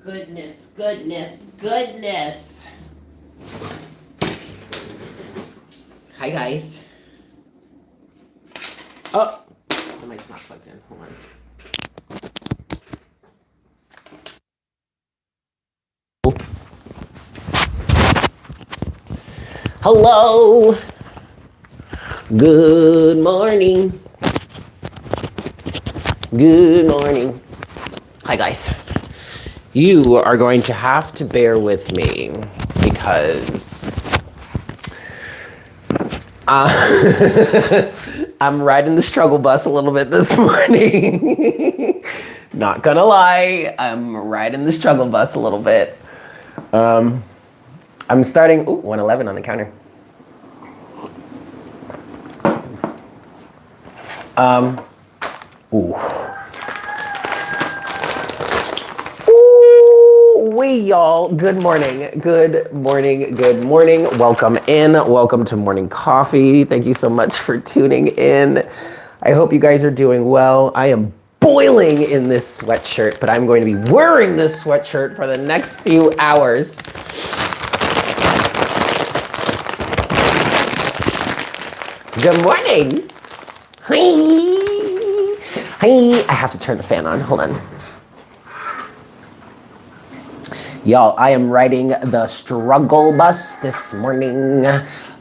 Goodness, goodness, goodness. Hi, guys. Oh, the mic's not plugged in. Hold on. Hello. Good morning. Good morning. Hi, guys. You are going to have to bear with me because I'm riding the struggle bus a little bit this morning. Not gonna lie, I'm riding the struggle bus a little bit. I'm starting, 111 on the counter. Y'all, good morning, good morning, good morning. Welcome in, welcome to Morning Coffee. Thank you so much for tuning in. I hope you guys are doing well. I am boiling in this sweatshirt, but I'm going to be wearing this sweatshirt for the next few hours. Good morning. Hi. Hi. I have to turn the fan on, hold on. Y'all, I am riding the struggle bus this morning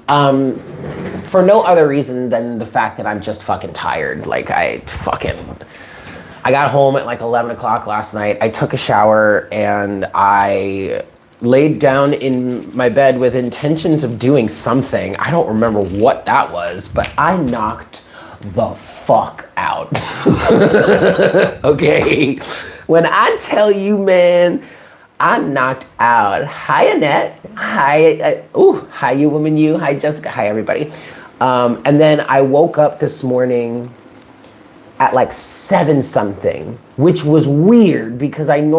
for no other reason than the fact that I'm just fucking tired. Like, I got home at like 11 o'clock last night. I took a shower and I laid down in my bed with intentions of doing something. I don't remember what that was, but I knocked the fuck out. Okay? When I tell you, man, I knocked out. Hi, Annette. Hi. Hi, you woman, you. Hi, Jessica. Hi, everybody. And then I woke up this morning at like 7 something, which was weird because I'm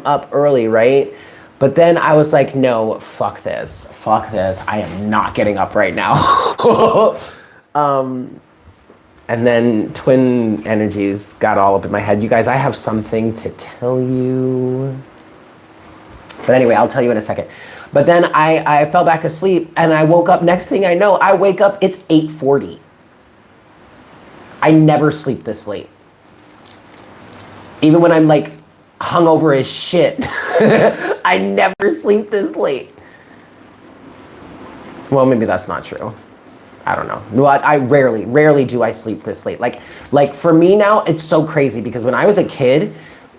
up early, right? But then I was like, no, fuck this. Fuck this. I am not getting up right now. And then twin energies got all up in my head. You guys, I have something to tell you. But anyway, I'll tell you in a second. But then I fell back asleep and I woke up. Next thing I know, I wake up, it's 8:40. I never sleep this late. Even when I'm like hungover as shit, I never sleep this late. Well, maybe that's not true. I don't know. No, I rarely do I sleep this late. Like for me now, it's so crazy because when I was a kid,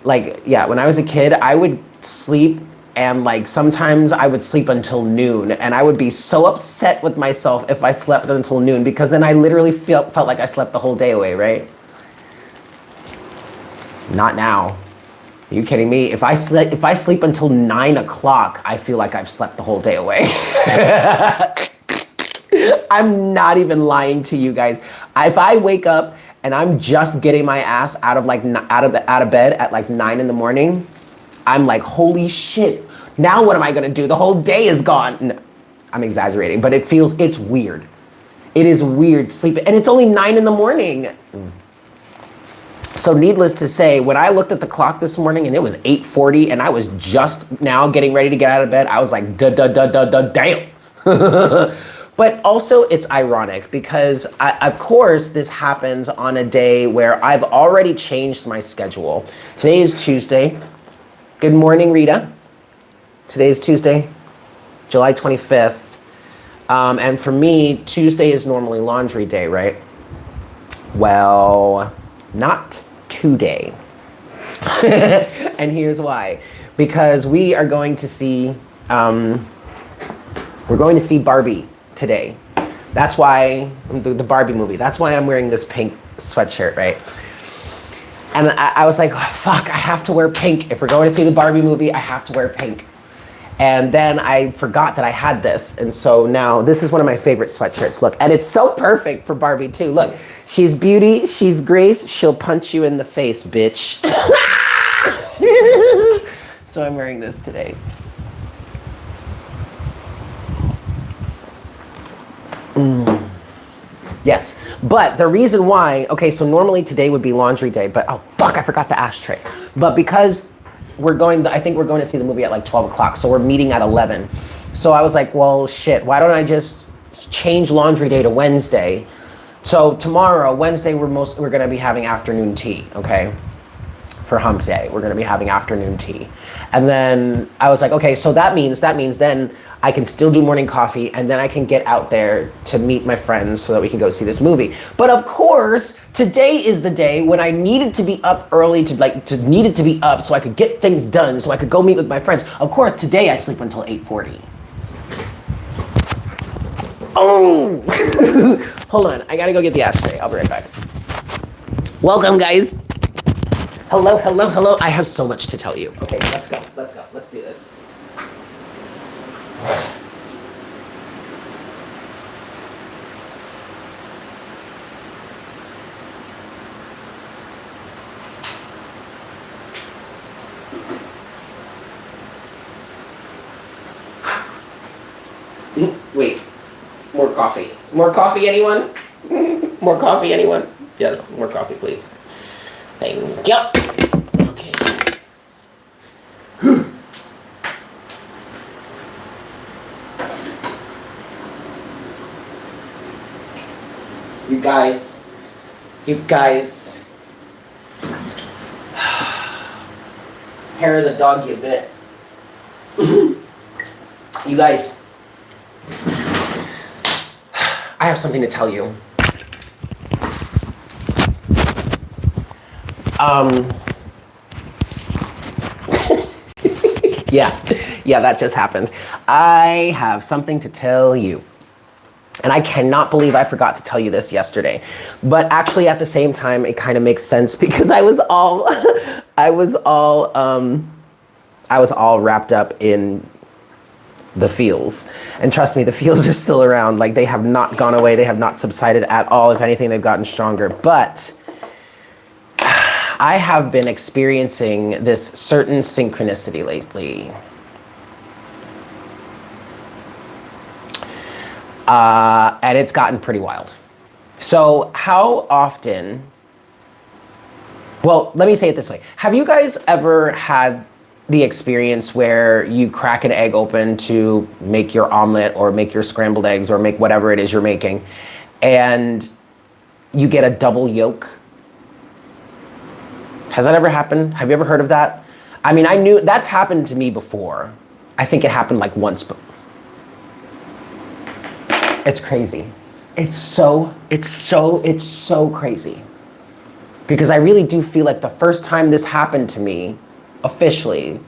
I would sleep. And like sometimes I would sleep until noon and I would be so upset with myself if I slept until noon because then I literally felt like I slept the whole day away, right? Not now. Are you kidding me? If I sleep until 9 o'clock, I feel like I've slept the whole day away. I'm not even lying to you guys. If I wake up and I'm just getting my ass out of bed at like 9 in the morning, I'm like, holy shit, now what am I gonna do? The whole day is gone. No, I'm exaggerating, but it's weird. It is weird sleeping, and it's only 9 in the morning. So needless to say, when I looked at the clock this morning and it was 8:40 and I was just now getting ready to get out of bed, I was like, damn. But also it's ironic because of course this happens on a day where I've already changed my schedule. Today is Tuesday. Good morning, Rita. Today is Tuesday, July 25th. And for me, Tuesday is normally laundry day, right? Well, not today. And here's why. Because we are going to see, Barbie today. That's why, the Barbie movie. That's why I'm wearing this pink sweatshirt, right? And I was like, oh, fuck, I have to wear pink. If we're going to see the Barbie movie, I have to wear pink. And then I forgot that I had this. And so now this is one of my favorite sweatshirts. Look, and it's so perfect for Barbie too. Look, she's beauty, she's grace, she'll punch you in the face, bitch. So I'm wearing this today. Yes, but the reason why, okay, so normally today would be laundry day, but oh fuck, I forgot the ashtray. But because I think we're going to see the movie at like 12 o'clock. So we're meeting at 11. So I was like, well, shit, why don't I just change laundry day to Wednesday? So tomorrow, Wednesday, we're gonna be having afternoon tea, okay? For hump day, we're gonna be having afternoon tea. And then I was like, okay, so that means then I can still do morning coffee, and then I can get out there to meet my friends so that we can go see this movie. But of course, today is the day when I needed to be up early needed to be up so I could get things done, so I could go meet with my friends. Of course, today I sleep until 8:40. Oh! Hold on, I gotta go get the ashtray. I'll be right back. Welcome, guys. Hello, hello, hello. I have so much to tell you. Okay, let's go, let's go, let's do this. Wait, more coffee. More coffee, anyone? More coffee, anyone? Yes, more coffee, please. Thank you. Okay. You guys. Hair of the dog you bit. You guys. I have something to tell you. Yeah, that just happened. I have something to tell you. And I cannot believe I forgot to tell you this yesterday. But actually at the same time, it kind of makes sense because I was all wrapped up in the feels. And trust me, the feels are still around. Like, they have not gone away. They have not subsided at all. If anything, they've gotten stronger. But I have been experiencing this certain synchronicity lately. And it's gotten pretty wild. So how often, well, let me say it this way. Have you guys ever had the experience where you crack an egg open to make your omelet or make your scrambled eggs or make whatever it is you're making, and you get a double yolk? Has that ever happened? Have you ever heard of that? I mean, I knew that's happened to me before. I think it happened like once, but it's crazy. It's so crazy. Because I really do feel like the first time this happened to me, officially,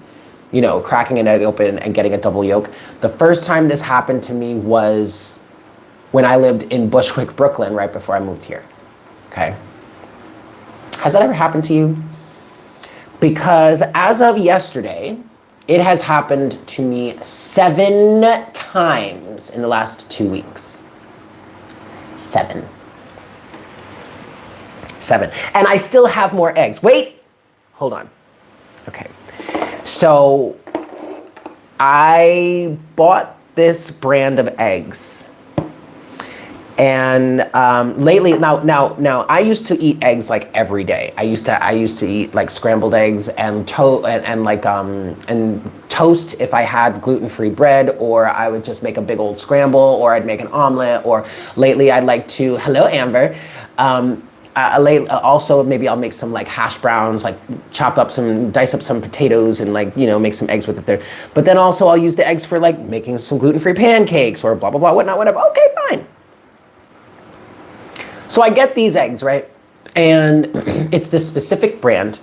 you know, cracking an egg open and getting a double yolk, the first time this happened to me was when I lived in Bushwick, Brooklyn, right before I moved here, okay? Has that ever happened to you? Because as of yesterday, it has happened to me 7 times in the last 2 weeks. 7. And I still have more eggs. Wait, hold on. Okay, so I bought this brand of eggs. And lately, now, I used to eat eggs like every day. I used to eat like scrambled eggs and toast if I had gluten-free bread, or I would just make a big old scramble, or I'd make an omelet, or lately I'd like to, hello Amber, also maybe I'll make some like hash browns, like dice up some potatoes and like, you know, make some eggs with it there. But then also I'll use the eggs for like making some gluten-free pancakes or blah, blah, blah, whatnot, whatever. Okay, fine. So I get these eggs, right? And it's this specific brand.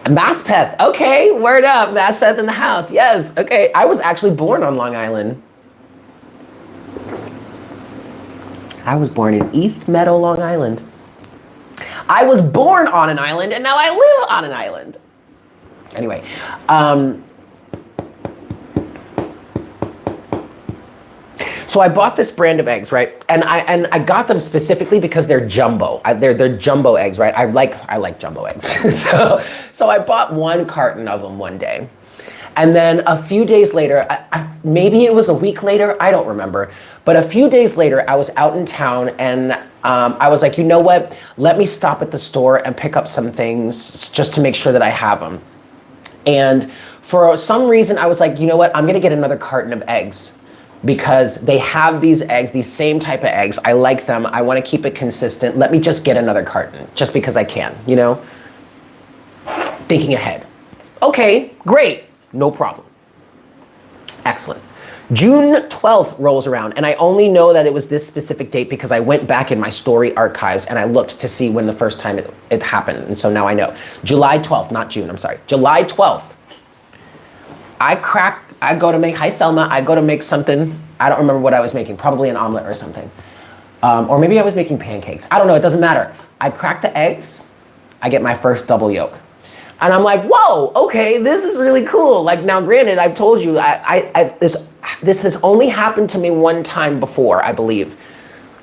Maspeth, okay, word up, Maspeth in the house, yes, okay. I was actually born on Long Island. I was born in East Meadow, Long Island. I was born on an island and now I live on an island. Anyway, so I bought this brand of eggs, right? And I got them specifically because they're jumbo. They're jumbo eggs, right? I like jumbo eggs. so I bought 1 carton of them one day. And then a few days later, maybe it was a week later, I don't remember. But a few days later, I was out in town and I was like, you know what? Let me stop at the store and pick up some things just to make sure that I have them. And for some reason, I was like, you know what? I'm gonna get another carton of eggs because they have these eggs, these same type of eggs. I like them. I wanna keep it consistent. Let me just get another carton just because I can, you know? Thinking ahead. Okay, great, no problem. Excellent. June 12th rolls around, and I only know that it was this specific date because I went back in my story archives and I looked to see when the first time it happened, and so now I know. July 12th, not June, I'm sorry. July 12th. I go to make, hi Selma, I go to make something. I don't remember what I was making, probably an omelet or something. Or maybe I was making pancakes. I don't know, it doesn't matter. I crack the eggs, I get my first double yolk. And I'm like, whoa, okay, this is really cool. Like, now granted, I've told you, this has only happened to me one time before, I believe,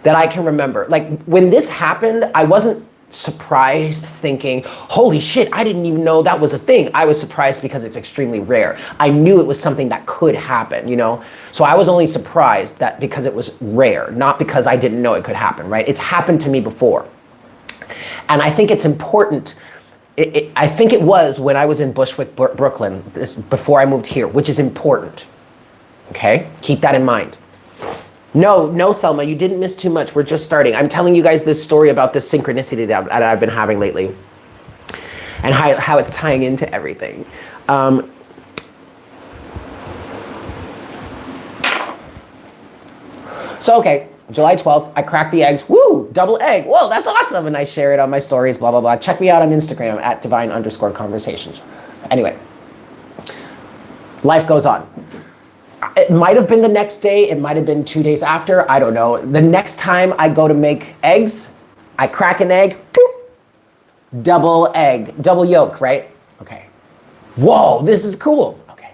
that I can remember. Like, when this happened, I wasn't surprised thinking, holy shit, I didn't even know that was a thing. I was surprised because it's extremely rare. I knew it was something that could happen, you know? So I was only surprised that because it was rare, not because I didn't know it could happen, right? It's happened to me before. And I think it's important. I think it was when I was in Bushwick, Brooklyn, before I moved here, which is important, okay? Keep that in mind. No, Selma, you didn't miss too much. We're just starting. I'm telling you guys this story about this synchronicity that I've been having lately and how it's tying into everything. So, okay. July 12th, I crack the eggs. Woo, double egg. Whoa, that's awesome. And I share it on my stories, blah, blah, blah. Check me out on Instagram at divine_conversations. Anyway, life goes on. It might have been the next day. It might have been 2 days after. I don't know. The next time I go to make eggs, I crack an egg, boop, double egg, double yolk, right? Okay. Whoa, this is cool. Okay.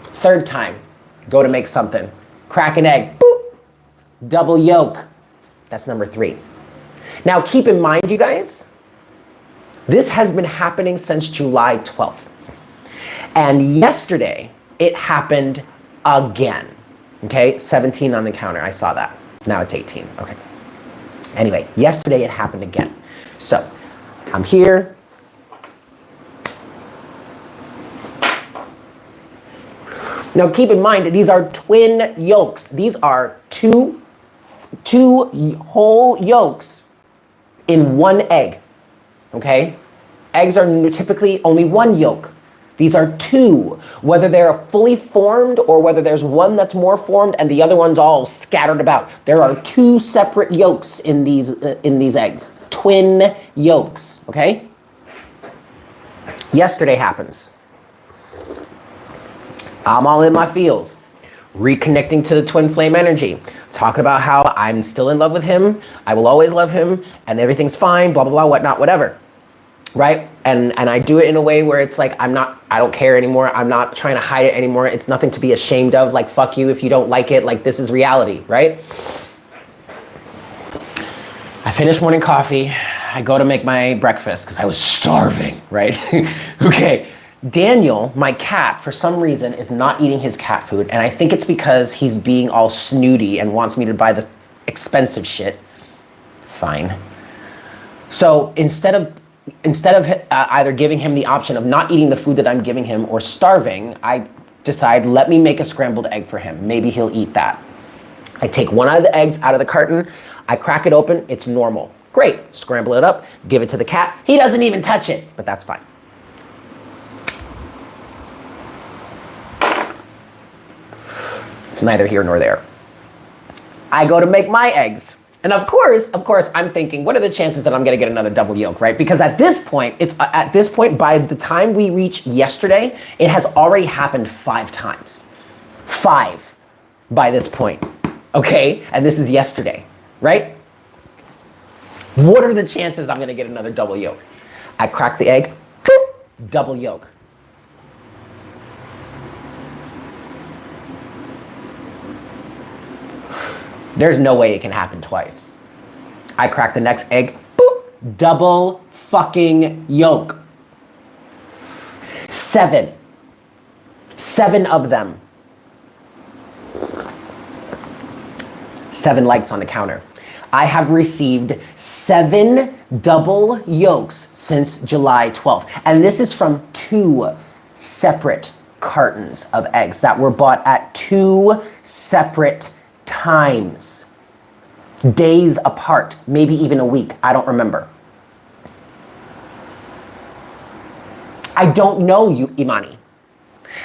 Third time, go to make something, crack an egg, boop. Double yolk. That's number 3. Now keep in mind, you guys, this has been happening since July 12th. And yesterday, it happened again. Okay, 17 on the counter, I saw that. Now it's 18, okay. Anyway, yesterday it happened again. So, I'm here. Now keep in mind, these are twin yolks. These are two whole yolks in one egg, okay? Eggs are typically only one yolk. These are 2, whether they're fully formed or whether there's one that's more formed and the other one's all scattered about. There are 2 separate yolks in these eggs, twin yolks, okay? Yesterday happens. I'm all in my feels, reconnecting to the twin flame energy, talking about how I'm still in love with him, I will always love him, and everything's fine, blah, blah, blah, whatnot, whatever, right? And I do it in a way where it's like, I don't care anymore, I'm not trying to hide it anymore, it's nothing to be ashamed of, like, fuck you if you don't like it, like, this is reality, right? I finish morning coffee, I go to make my breakfast, because I was starving, right? Okay. Daniel, my cat, for some reason, is not eating his cat food, and I think it's because he's being all snooty and wants me to buy the expensive shit. Fine. So instead of either giving him the option of not eating the food that I'm giving him or starving, I decide, let me make a scrambled egg for him. Maybe he'll eat that. I take one of the eggs out of the carton, I crack it open, it's normal. Great, scramble it up, give it to the cat. He doesn't even touch it, but that's fine. It's neither here nor there. I go to make my eggs. And of course, I'm thinking, what are the chances that I'm gonna get another double yolk, right? Because at this point, by the time we reach yesterday, it has already happened 5 times. 5 by this point, okay? And this is yesterday, right? What are the chances I'm gonna get another double yolk? I crack the egg, double yolk. There's no way it can happen twice. I crack the next egg, boop, double fucking yolk. 7. 7 of them. 7 likes on the counter. I have received 7 double yolks since July 12th. And this is from 2 separate cartons of eggs that were bought at 2 separate times. Days apart, maybe even a week. I don't remember. I don't know you, Imani.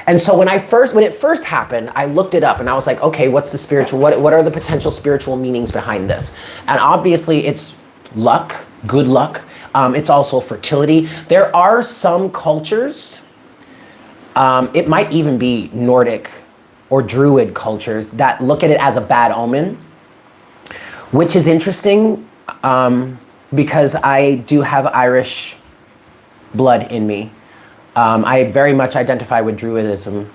And so when it first happened, I looked it up and I was like, okay, what's the spiritual, what are the potential spiritual meanings behind this? And obviously it's luck, good luck. It's also fertility. There are some cultures, it might even be Nordic or Druid cultures that look at it as a bad omen, which is interesting because I do have Irish blood in me. I very much identify with Druidism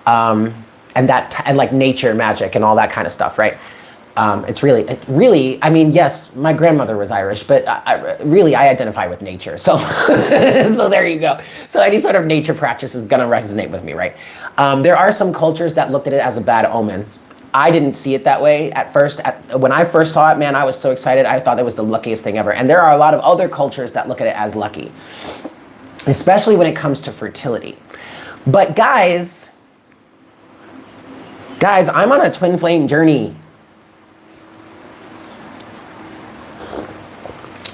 and like nature, magic, and all that kind of stuff, right? It's really, I mean, yes, my grandmother was Irish, but I identify with nature. So, so there you go. So any sort of nature practice is gonna resonate with me, right? There are some cultures that looked at it as a bad omen. I didn't see it that way at first. When I first saw it, man, I was so excited. I thought it was the luckiest thing ever. And there are a lot of other cultures that look at it as lucky, especially when it comes to fertility. But guys, I'm on a twin flame journey.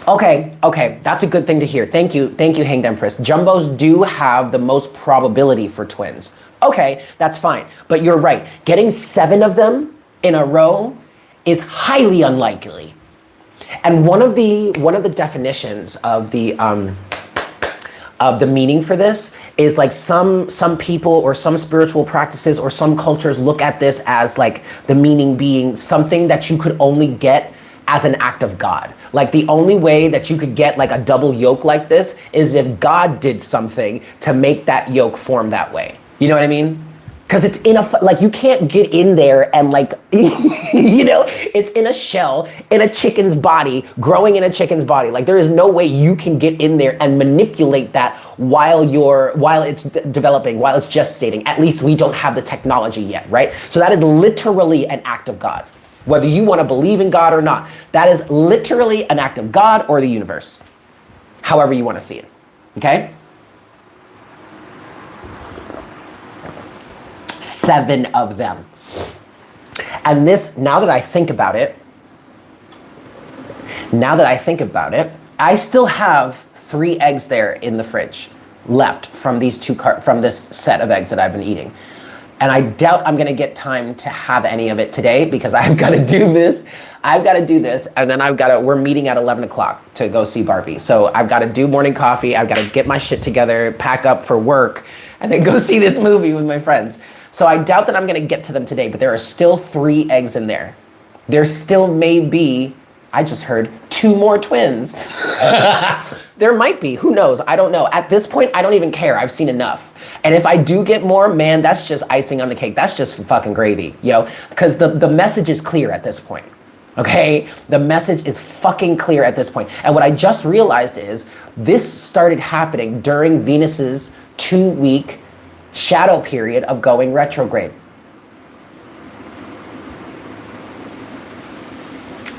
Okay, that's a good thing to hear. Thank you, Hanged Empress. Jumbos do have the most probability for twins. Okay, that's fine. But you're right. Getting 7 of them in a row is highly unlikely. And one of the definitions of the meaning for this is like some people or some spiritual practices or some cultures look at this as like the meaning being something that you could only get as an act of God. Like the only way that you could get like a double yolk like this is if God did something to make that yolk form that way. You know what I mean? Because it's in like you can't get in there and like, you know, it's in a shell, in a chicken's body, growing in a chicken's body. Like there is no way you can get in there and manipulate that while it's developing, while it's gestating. At least we don't have the technology yet, right? So that is literally an act of God. Whether you want to believe in God or not, that is literally an act of God or the universe. However you want to see it, okay? 7 of them. And this, now that I think about it, I still have 3 eggs there in the fridge left from these from this set of eggs that I've been eating. And I doubt I'm gonna get time to have any of it today because I've gotta do this. And then we're meeting at 11 o'clock to go see Barbie. So I've gotta do morning coffee, I've gotta get my shit together, pack up for work, and then go see this movie with my friends. So I doubt that I'm gonna get to them today, but there are still 3 eggs in there. There still may be, I just heard, 2 more twins. There might be, who knows? I don't know. At this point, I don't even care. I've seen enough. And if I do get more, man, that's just icing on the cake. That's just fucking gravy, yo. Because the message is clear at this point, okay? The message is fucking clear at this point. And what I just realized is this started happening during Venus's 2-week shadow period of going retrograde.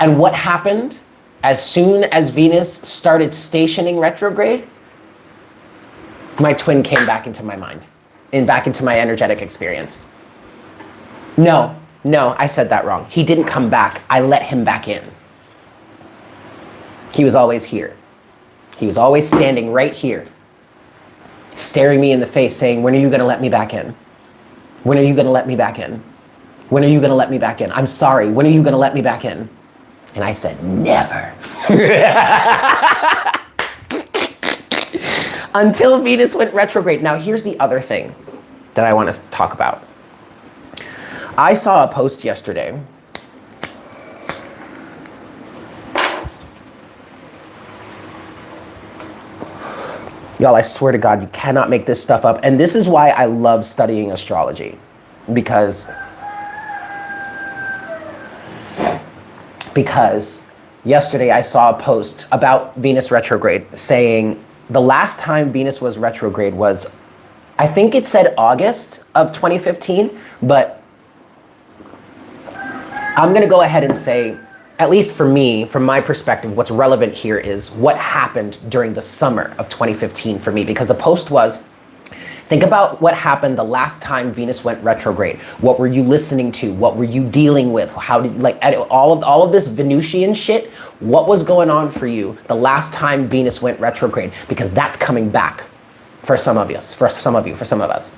And what happened as soon as Venus started stationing retrograde? My twin came back into my mind and back into my energetic experience. No, I said that wrong. He didn't come back. I let him back in. He was always here. He was always standing right here, staring me in the face saying, when are you gonna let me back in? When are you gonna let me back in? When are you gonna let me back in? I'm sorry, when are you gonna let me back in? And I said, never. Until Venus went retrograde. Now here's the other thing that I want to talk about. I saw a post yesterday. Y'all, I swear to God, you cannot make this stuff up. And this is why I love studying astrology. Because yesterday I saw a post about Venus retrograde saying the last time Venus was retrograde was, I think it said August of 2015, but I'm gonna go ahead and say at least for me, from my perspective, what's relevant here is what happened during the summer of 2015 for me, because the post was, think about what happened the last time Venus went retrograde. What were you listening to? What were you dealing with? How did, like, all of this Venusian shit, what was going on for you the last time Venus went retrograde? Because that's coming back for some of us, for some of you, for some of us.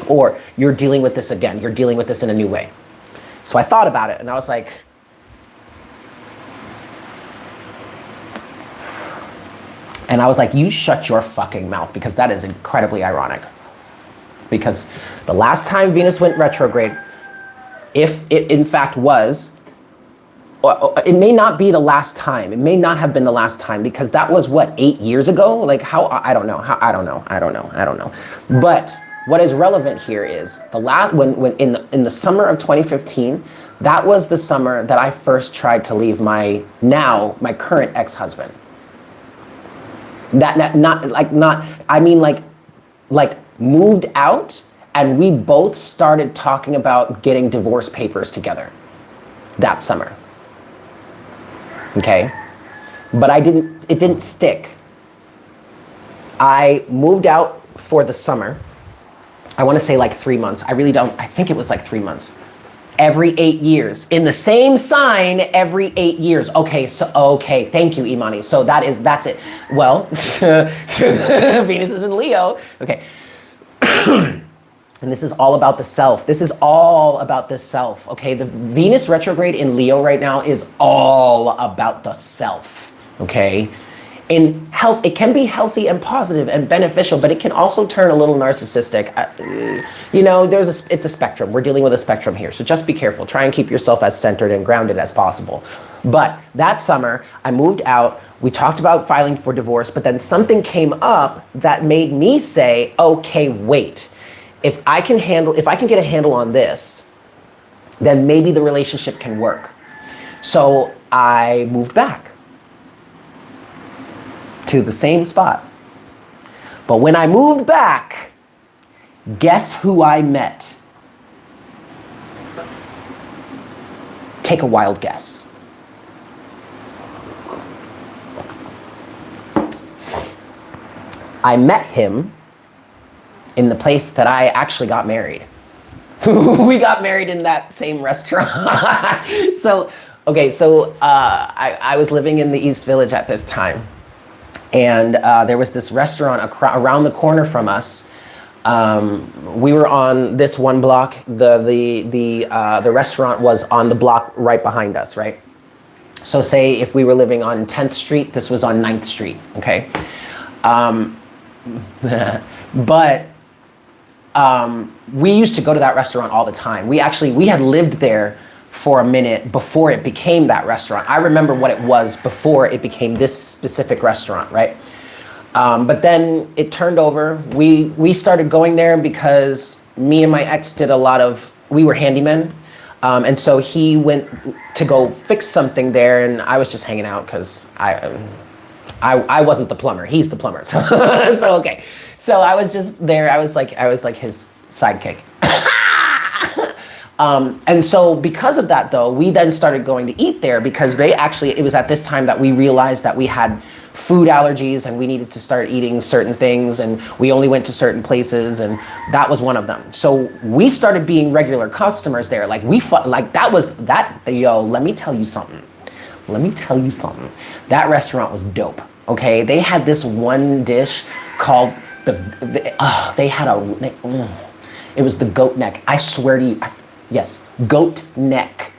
Or you're dealing with this again. You're dealing with this in a new way. So I thought about it and I was like, you shut your fucking mouth, because that is incredibly ironic. Because the last time Venus went retrograde, if it in fact was, it may not be the last time. It may not have been the last time, because that was what, 8 years ago? Like how, I don't know. I don't know. But what is relevant here is when in the summer of 2015, that was the summer that I first tried to leave my current ex-husband. Moved out, and we both started talking about getting divorce papers together that summer. Okay? But it didn't stick. I moved out for the summer. I want to say like 3 months. I think it was like 3 months. Every 8 years, in the same sign, every 8 years. Okay, thank you, Imani. So that's it. Well, Venus is in Leo. Okay. And this is all about the self. This is all about the self, okay? The Venus retrograde in Leo right now is all about the self, okay? In health, it can be healthy and positive and beneficial, but it can also turn a little narcissistic. You know, it's a spectrum. We're dealing with a spectrum here, so just be careful. Try and keep yourself as centered and grounded as possible. But that summer, I moved out. We talked about filing for divorce, but then something came up that made me say, okay, wait. If I can get a handle on this, then maybe the relationship can work. So I moved back to the same spot. But when I moved back, guess who I met? Take a wild guess. I met him in the place that I actually got married. We got married in that same restaurant. I was living in the East Village at this time. And there was this restaurant around the corner from us. We were on this one block. The restaurant was on the block right behind us, right? So say if we were living on 10th Street, this was on 9th Street, okay? But we used to go to that restaurant all the time. We had lived there for a minute before it became that restaurant. I remember what it was before it became this specific restaurant, right? But then it turned over. We started going there because me and my ex we were handymen. And so he went to go fix something there, and I was just hanging out because I wasn't the plumber. He's the plumber. So, okay. So I was just there. I was like his sidekick. And so because of that though, we then started going to eat there because it was at this time that we realized that we had food allergies and we needed to start eating certain things, and we only went to certain places, and that was one of them. So we started being regular customers there. Let me tell you something. That restaurant was dope. Okay. They had this one dish called it was the goat neck. I swear to you. Yes, goat neck.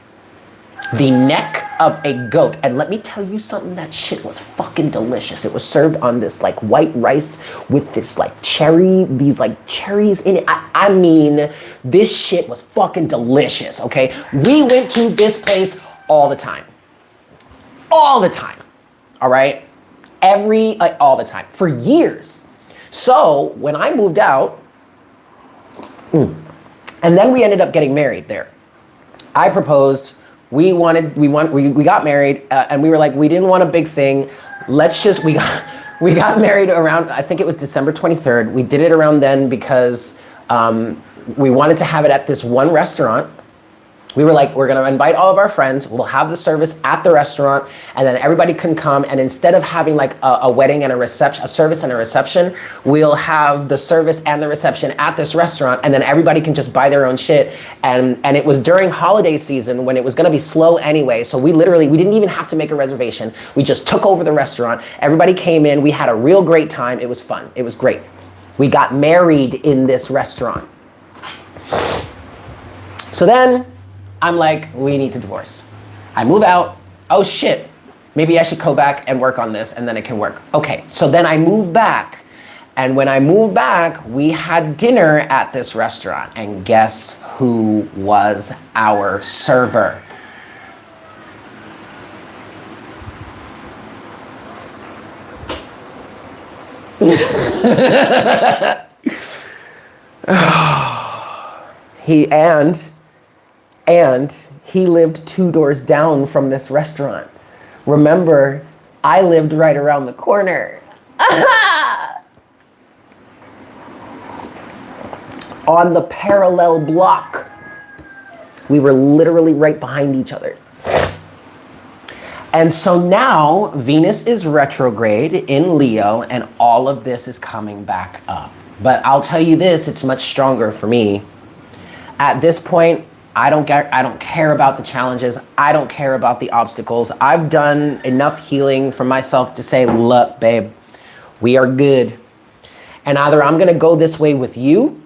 The neck of a goat. And let me tell you something, that shit was fucking delicious. It was served on this like white rice with this like these like cherries in it. I mean, this shit was fucking delicious, okay? We went to this place all the time. All the time, all right? All the time, for years. So when I moved out, and then we ended up getting married there. I proposed, we got married, and we were like, we didn't want a big thing. We got married around, I think it was December 23rd. We did it around then because we wanted to have it at this one restaurant We were like, we're gonna invite all of our friends, we'll have the service at the restaurant, and then everybody can come, and instead of having like a wedding and a service and a reception, we'll have the service and the reception at this restaurant, and then everybody can just buy their own shit. And it was during holiday season when it was gonna be slow anyway, so we didn't even have to make a reservation. We just took over the restaurant, everybody came in, we had a real great time, it was fun, it was great. We got married in this restaurant. So then, I'm like, we need to divorce. I move out. Oh shit, maybe I should go back and work on this and then it can work. Okay, so then I move back. And when I moved back, we had dinner at this restaurant. And guess who was our server? He lived 2 doors down from this restaurant. Remember, I lived right around the corner. On the parallel block. We were literally right behind each other. And so now Venus is retrograde in Leo and all of this is coming back up. But I'll tell you this, it's much stronger for me. At this point, I don't care about the challenges. I don't care about the obstacles. I've done enough healing for myself to say, look, babe, we are good. And either I'm gonna go this way with you,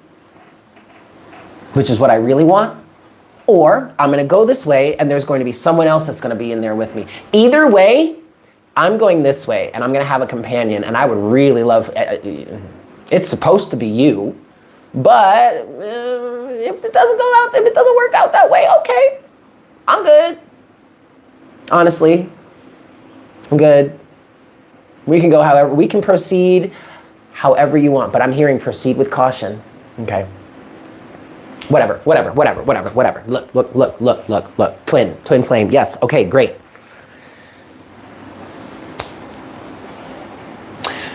which is what I really want, or I'm gonna go this way and there's going to be someone else that's gonna be in there with me. Either way, I'm going this way and I'm gonna have a companion, and I would really love, it's supposed to be you, but if it doesn't work out that way, okay, I'm good. Honestly, I'm good. We can proceed however you want, but I'm hearing proceed with caution, okay? Whatever. Look. Twin flame, yes, okay, great.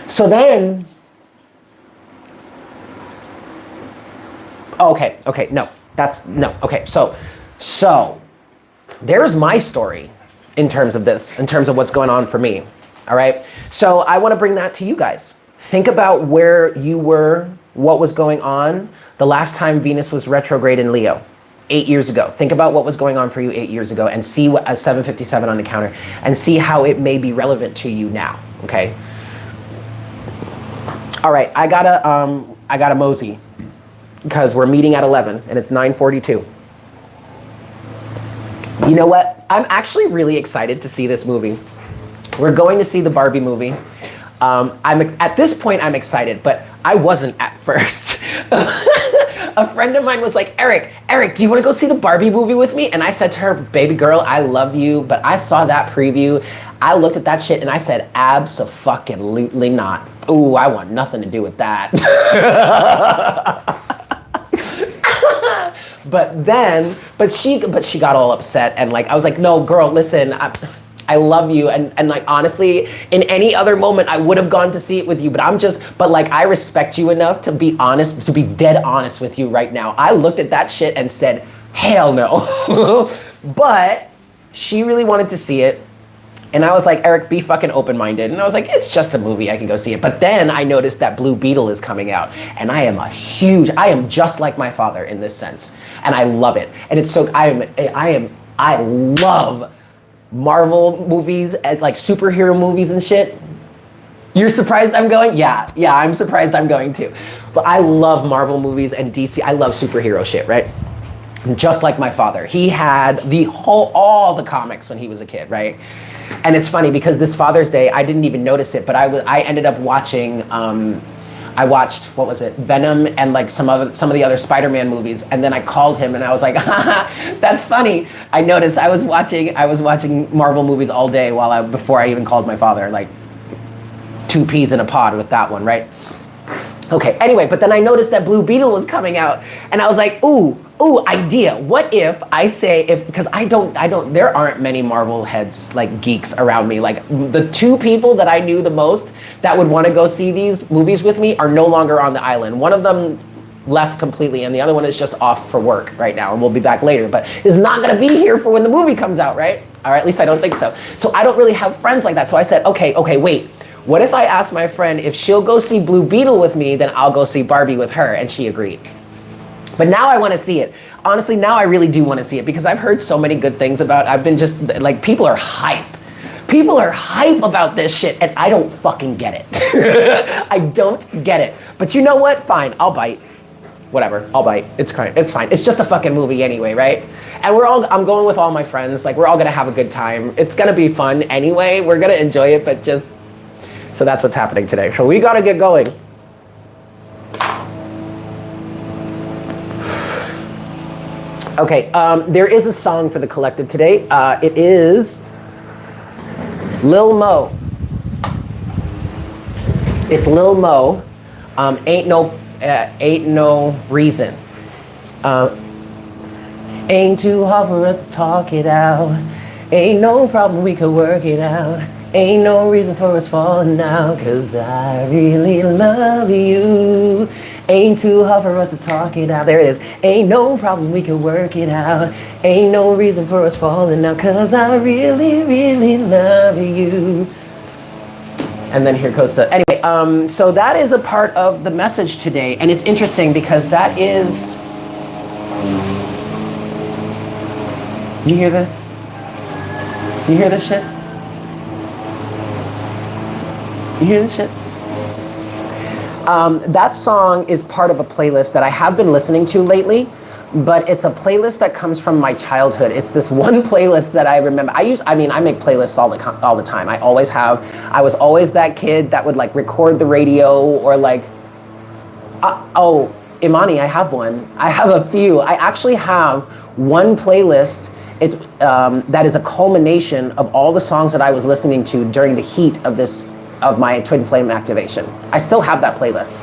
So then, okay, so there's my story in terms of this, in terms of what's going on for me, all right? So I wanna bring that to you guys. Think about where you were, what was going on the last time Venus was retrograde in Leo, 8 years ago. Think about what was going on for you 8 years ago and see what a 757 on the counter and see how it may be relevant to you now, okay? All right, I gotta mosey because we're meeting at 11 and it's 9:42. You know what? I'm actually really excited to see this movie. We're going to see the Barbie movie. At this point, I'm excited, but I wasn't at first. A friend of mine was like, Eric, do you want to go see the Barbie movie with me? And I said to her, baby girl, I love you, but I saw that preview. I looked at that shit and I said, abso-fucking-lutely not. Ooh, I want nothing to do with that. But she got all upset and like, I was like, no, girl, listen, I love you, and like honestly, in any other moment I would have gone to see it with you, but I respect you enough to be honest, to be dead honest with you right now. I looked at that shit and said, hell no. But she really wanted to see it, and I was like, Eric, be fucking open-minded, and I was like, it's just a movie, I can go see it. But then I noticed that Blue Beetle is coming out, and I am just like my father in this sense, and I love it, and it's so I love Marvel movies and like superhero movies and shit. You're surprised I'm going? Yeah, I'm surprised I'm going too. But I love Marvel movies and DC. I love superhero shit, right? Just like my father. He had all the comics when he was a kid, right? And it's funny because this Father's Day, I didn't even notice it, but I ended up watching, I watched, what was it, Venom and like some of the other Spider-Man movies, and then I called him and I was like, haha, that's funny. I noticed I was watching Marvel movies all day before I even called my father, like 2 peas in a pod with that one, right? Okay, anyway, but then I noticed that Blue Beetle was coming out and I was like, ooh, idea. What if I say, because there aren't many Marvel heads, like geeks around me. Like the 2 people that I knew the most that would want to go see these movies with me are no longer on the island. One of them left completely, and the other one is just off for work right now, and we'll be back later, but is not gonna be here for when the movie comes out, right? Or at least I don't think so. So I don't really have friends like that. So I said, okay, wait. What if I ask my friend if she'll go see Blue Beetle with me, then I'll go see Barbie with her, and she agreed. But now I want to see it. Honestly, now I really do want to see it because I've heard so many good things about it. I've been just, like, people are hype. People are hype about this shit, and I don't fucking get it. I don't get it. But you know what? Fine, I'll bite. Whatever, I'll bite. It's fine. It's just a fucking movie anyway, right? And I'm going with all my friends. Like, we're all gonna have a good time. It's gonna be fun anyway. We're gonna enjoy it, but just, so that's what's happening today. So we gotta get going. Okay, there is a song for the collective today. It is Lil Mo. It's Lil Mo. Ain't no reason. Ain't too hard for us to talk it out. Ain't no problem, we could work it out. Ain't no reason for us falling out, 'cause I really love you. Ain't too hard for us to talk it out. There it is. Ain't no problem, we can work it out. Ain't no reason for us falling out, 'cause I really, really love you. And then here goes the, anyway, so that is a part of the message today. And it's interesting because that is, you hear this? You hear this shit? You hear this shit? That song is part of a playlist that I have been listening to lately, but it's a playlist that comes from my childhood. It's this one playlist that I remember. I make playlists all the time. I always have. I was always that kid that would like record the radio or like, oh, Imani, I have one. I have a few. I actually have one playlist that is a culmination of all the songs that I was listening to during the heat of my twin flame activation. I still have that playlist.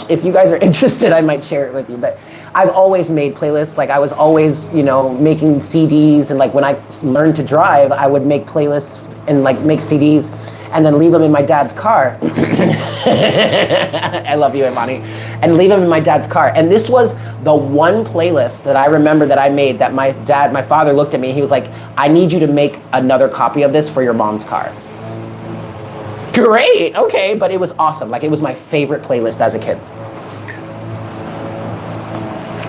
If you guys are interested, I might share it with you, but I've always made playlists. Like I was always, making CDs, and like when I learned to drive, I would make playlists and like make CDs and then leave them in my dad's car. I love you, Imani. And leave them in my dad's car. And this was the one playlist that I remember that I made that my father looked at me, he was like, I need you to make another copy of this for your mom's car. Great, okay, but it was awesome. Like it was my favorite playlist as a kid.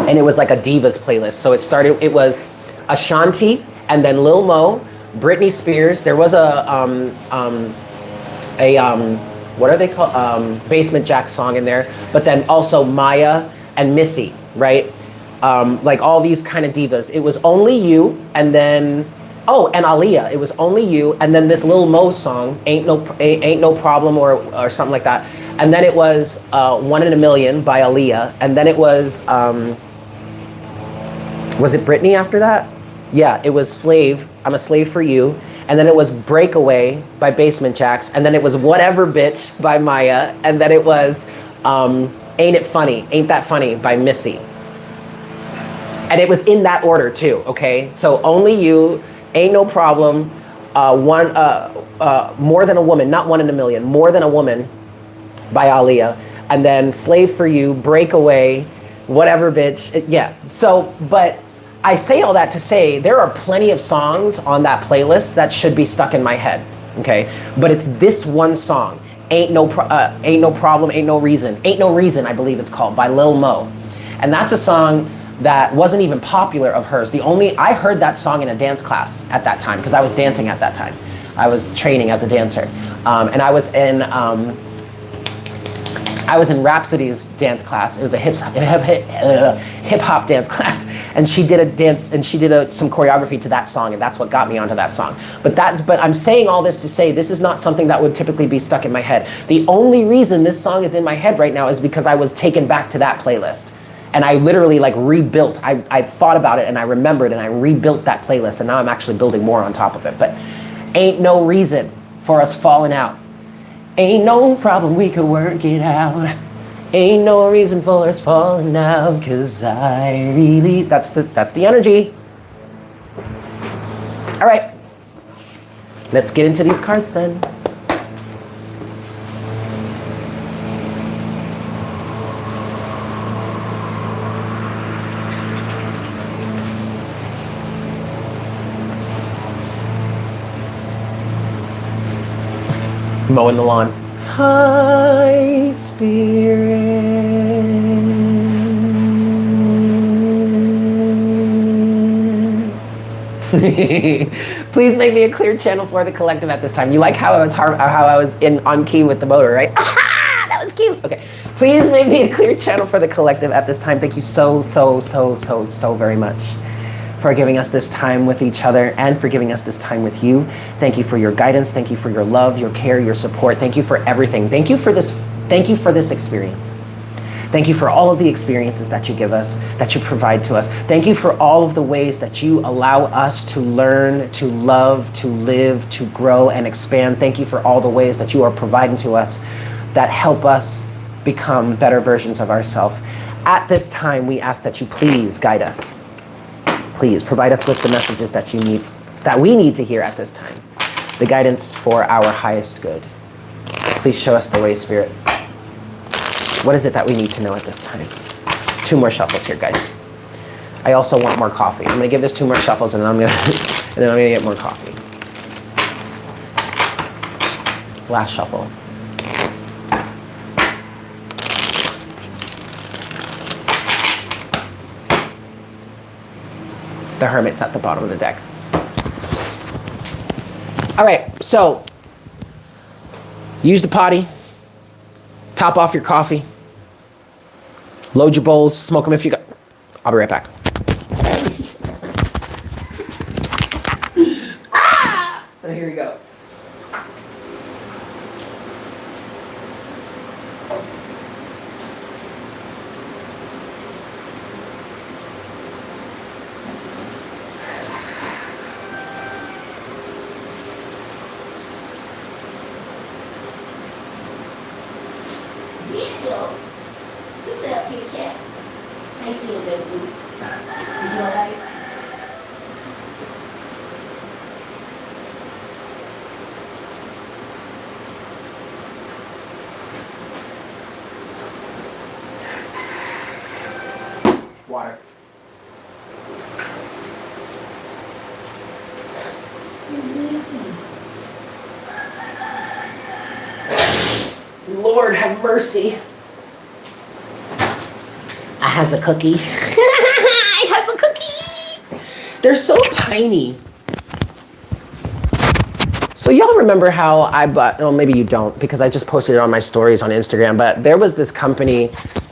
And it was like a divas playlist. So it was Ashanti, and then Lil Mo, Britney Spears. There was what are they called? Basement Jaxx song in there. But then also Maya and Missy, right? Like all these kind of divas. It was Only You, and then, oh, and Aaliyah. It was Only You, and then this Lil Mo song, Ain't No Problem or something like that. And then it was 1 in a Million by Aaliyah, and then it was it Britney after that? Yeah, it was Slave, I'm a Slave for You, and then it was Breakaway by Basement Jaxx, and then it was Whatever Bitch by Maya, and then it was Ain't That Funny by Missy. And it was in that order too, okay? So Only You, Ain't No Problem, More Than a Woman, not 1 in a Million, More Than a Woman by Aaliyah, and then Slave for You, Breakaway, Whatever Bitch, yeah. So, but I say all that to say there are plenty of songs on that playlist that should be stuck in my head, okay? But it's this one song, Ain't No Problem, Ain't No Reason, I believe it's called, by Lil Mo. And that's a song that wasn't even popular of hers. I heard that song in a dance class at that time, because I was dancing at that time. I was training as a dancer. And I was in Rhapsody's dance class. It was a hip hop dance class, and she did a dance, and she did some choreography to that song, and that's what got me onto that song. But I'm saying all this to say this is not something that would typically be stuck in my head. The only reason this song is in my head right now is because I was taken back to that playlist, and I literally like rebuilt. I thought about it and I remembered and I rebuilt that playlist, and now I'm actually building more on top of it. But ain't no reason for us falling out. Ain't no problem, we could work it out. Ain't no reason for us falling out, 'cause I really, that's the energy. All right, let's get into these cards then. mowing the lawn. Hi, Spirit. Please make me a clear channel for the collective at this time. You like how I was on key with the motor, right? That was cute. Okay. Please make me a clear channel for the collective at this time. Thank you so very much for giving us this time with each other and for giving us this time with you. Thank you for your guidance. Thank you for your love, your care, your support. Thank you for everything. Thank you for this experience. Thank you for all of the experiences that you give us, that you provide to us. Thank you for all of the ways that you allow us to learn, to love, to live, to grow and expand. Thank you for all the ways that you are providing to us that help us become better versions of ourselves. At this time, we ask that you please guide us. Please provide us with the messages that we need to hear at this time. The guidance for our highest good. Please show us the way, Spirit. What is it that we need to know at this time? 2 more shuffles here, guys. I also want more coffee. I'm gonna give this 2 more shuffles and then I'm gonna get more coffee. Last shuffle. The Hermit's at the bottom of the deck. All right, so use the potty, top off your coffee, load your bowls, smoke them if you got. I'll be right back. Here we go. Water. Lord have mercy. I has a cookie. I has a cookie. They're so tiny. So y'all remember how I bought, well, maybe you don't because I just posted it on my stories on Instagram, but there was this company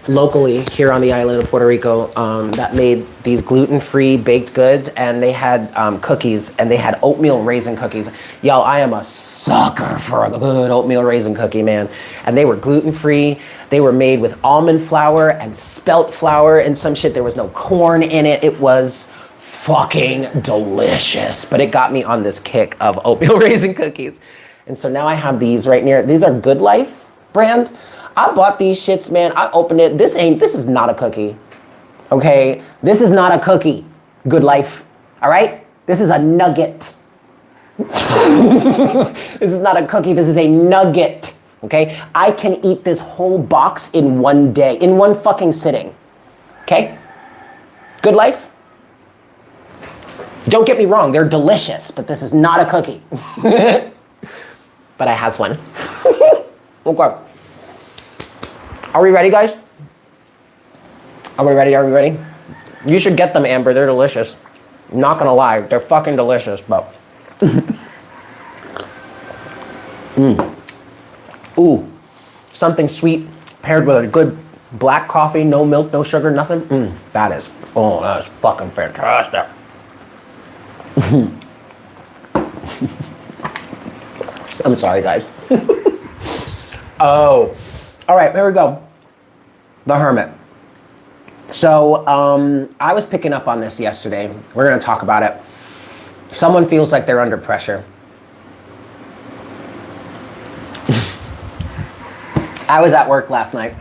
locally here on the island of Puerto Rico that made these gluten-free baked goods, and they had cookies, and they had oatmeal raisin cookies. Y'all, I am a sucker for a good oatmeal raisin cookie, man. And they were gluten-free. They were made with almond flour and spelt flour and some shit. There was no corn in it. It was fucking delicious, but it got me on this kick of oatmeal raisin cookies. And so now I have these right near, these are Good Life brand. I bought these shits, man. I opened it. This is not a cookie. Okay? This is not a cookie. Good Life. All right? This is a nugget. This is not a cookie. This is a nugget. Okay? I can eat this whole box in one day, in one fucking sitting. Okay? Good Life. Don't get me wrong. They're delicious, but this is not a cookie. But I has one. Okay. Are we ready, guys? Are we ready? Are we ready? You should get them, Amber. They're delicious. I'm not gonna lie, they're fucking delicious, but. Ooh, something sweet paired with a good black coffee, no milk, no sugar, nothing. That is fucking fantastic. I'm sorry, guys. Oh, all right, here we go. The Hermit. So I was picking up on this yesterday. We're gonna talk about it. Someone feels like they're under pressure. I was at work last night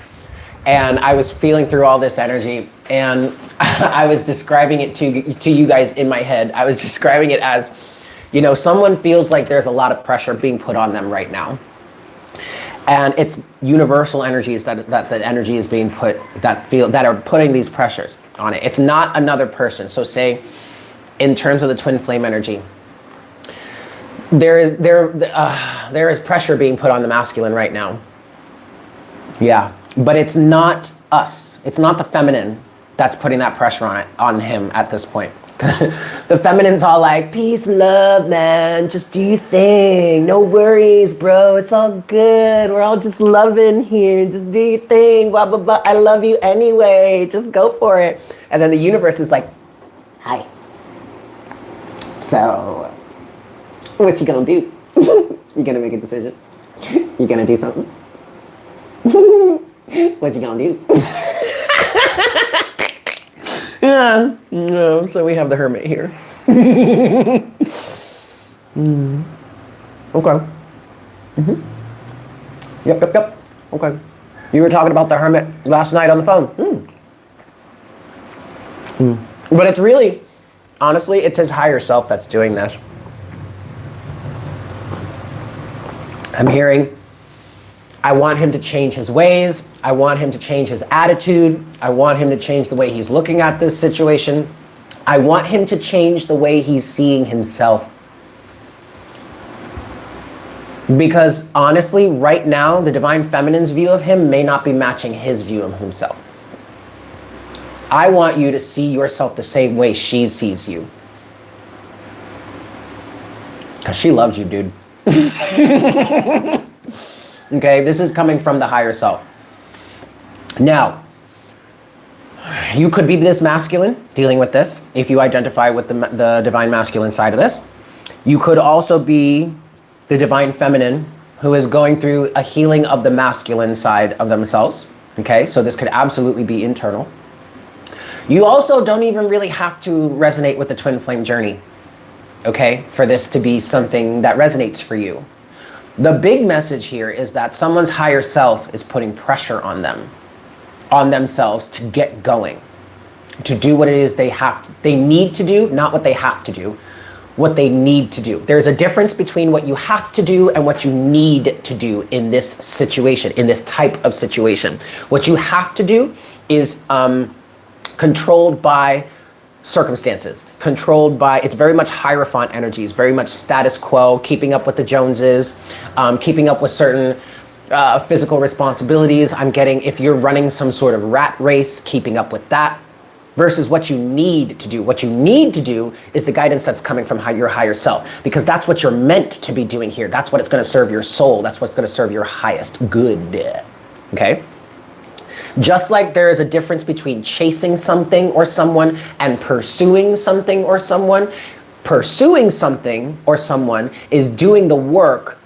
and I was feeling through all this energy, and I was describing it to you guys in my head. I was describing it as, you know, someone feels like there's a lot of pressure being put on them right now. And it's universal energies that the energy is being put, that are putting these pressures on it. It's not another person. So say, in terms of the twin flame energy, there is pressure being put on the masculine right now. Yeah, but it's not us. It's not the feminine that's putting that pressure on him at this point. The feminine's all like, peace, love, man. Just do your thing. No worries, bro. It's all good. We're all just loving here. Just do your thing. Blah, blah, blah. I love you anyway. Just go for it. And then the universe is like, hi. So, what you gonna do? You gonna make a decision? You gonna do something? What you gonna do? Yeah, no, so we have the hermit here. Okay. Yep. Okay. You were talking about the hermit last night on the phone. But it's really, honestly, it's his higher self that's doing this. I'm hearing, I want him to change his ways. I want him to change his attitude. I want him to change the way he's looking at this situation. I want him to change the way he's seeing himself. Because honestly, right now, the divine feminine's view of him may not be matching his view of himself. I want you to see yourself the same way she sees you. Because she loves you, dude. Okay, this is coming from the higher self. Now, you could be this masculine dealing with this if you identify with the divine masculine side of this. You could also be the divine feminine who is going through a healing of the masculine side of themselves. Okay, so this could absolutely be internal. You also don't even really have to resonate with the twin flame journey, okay, for this to be something that resonates for you. The big message here is that someone's higher self is putting pressure on them, on themselves to get going, to do what it is they need to do, not what they have to do, what they need to do. There's a difference between what you have to do and what you need to do in this situation, in this type of situation. What you have to do is controlled by circumstances, controlled by, it's very much Hierophant energies, very much status quo, keeping up with the Joneses, keeping up with certain physical responsibilities. I'm getting, if you're running some sort of rat race, keeping up with that, versus what you need to do. What you need to do is the guidance that's coming from your higher self, because that's what you're meant to be doing here. That's what it's going to serve your soul. That's what's going to serve your highest good. Okay? Just like there is a difference between chasing something or someone and pursuing something or someone, pursuing something or someone is doing the work,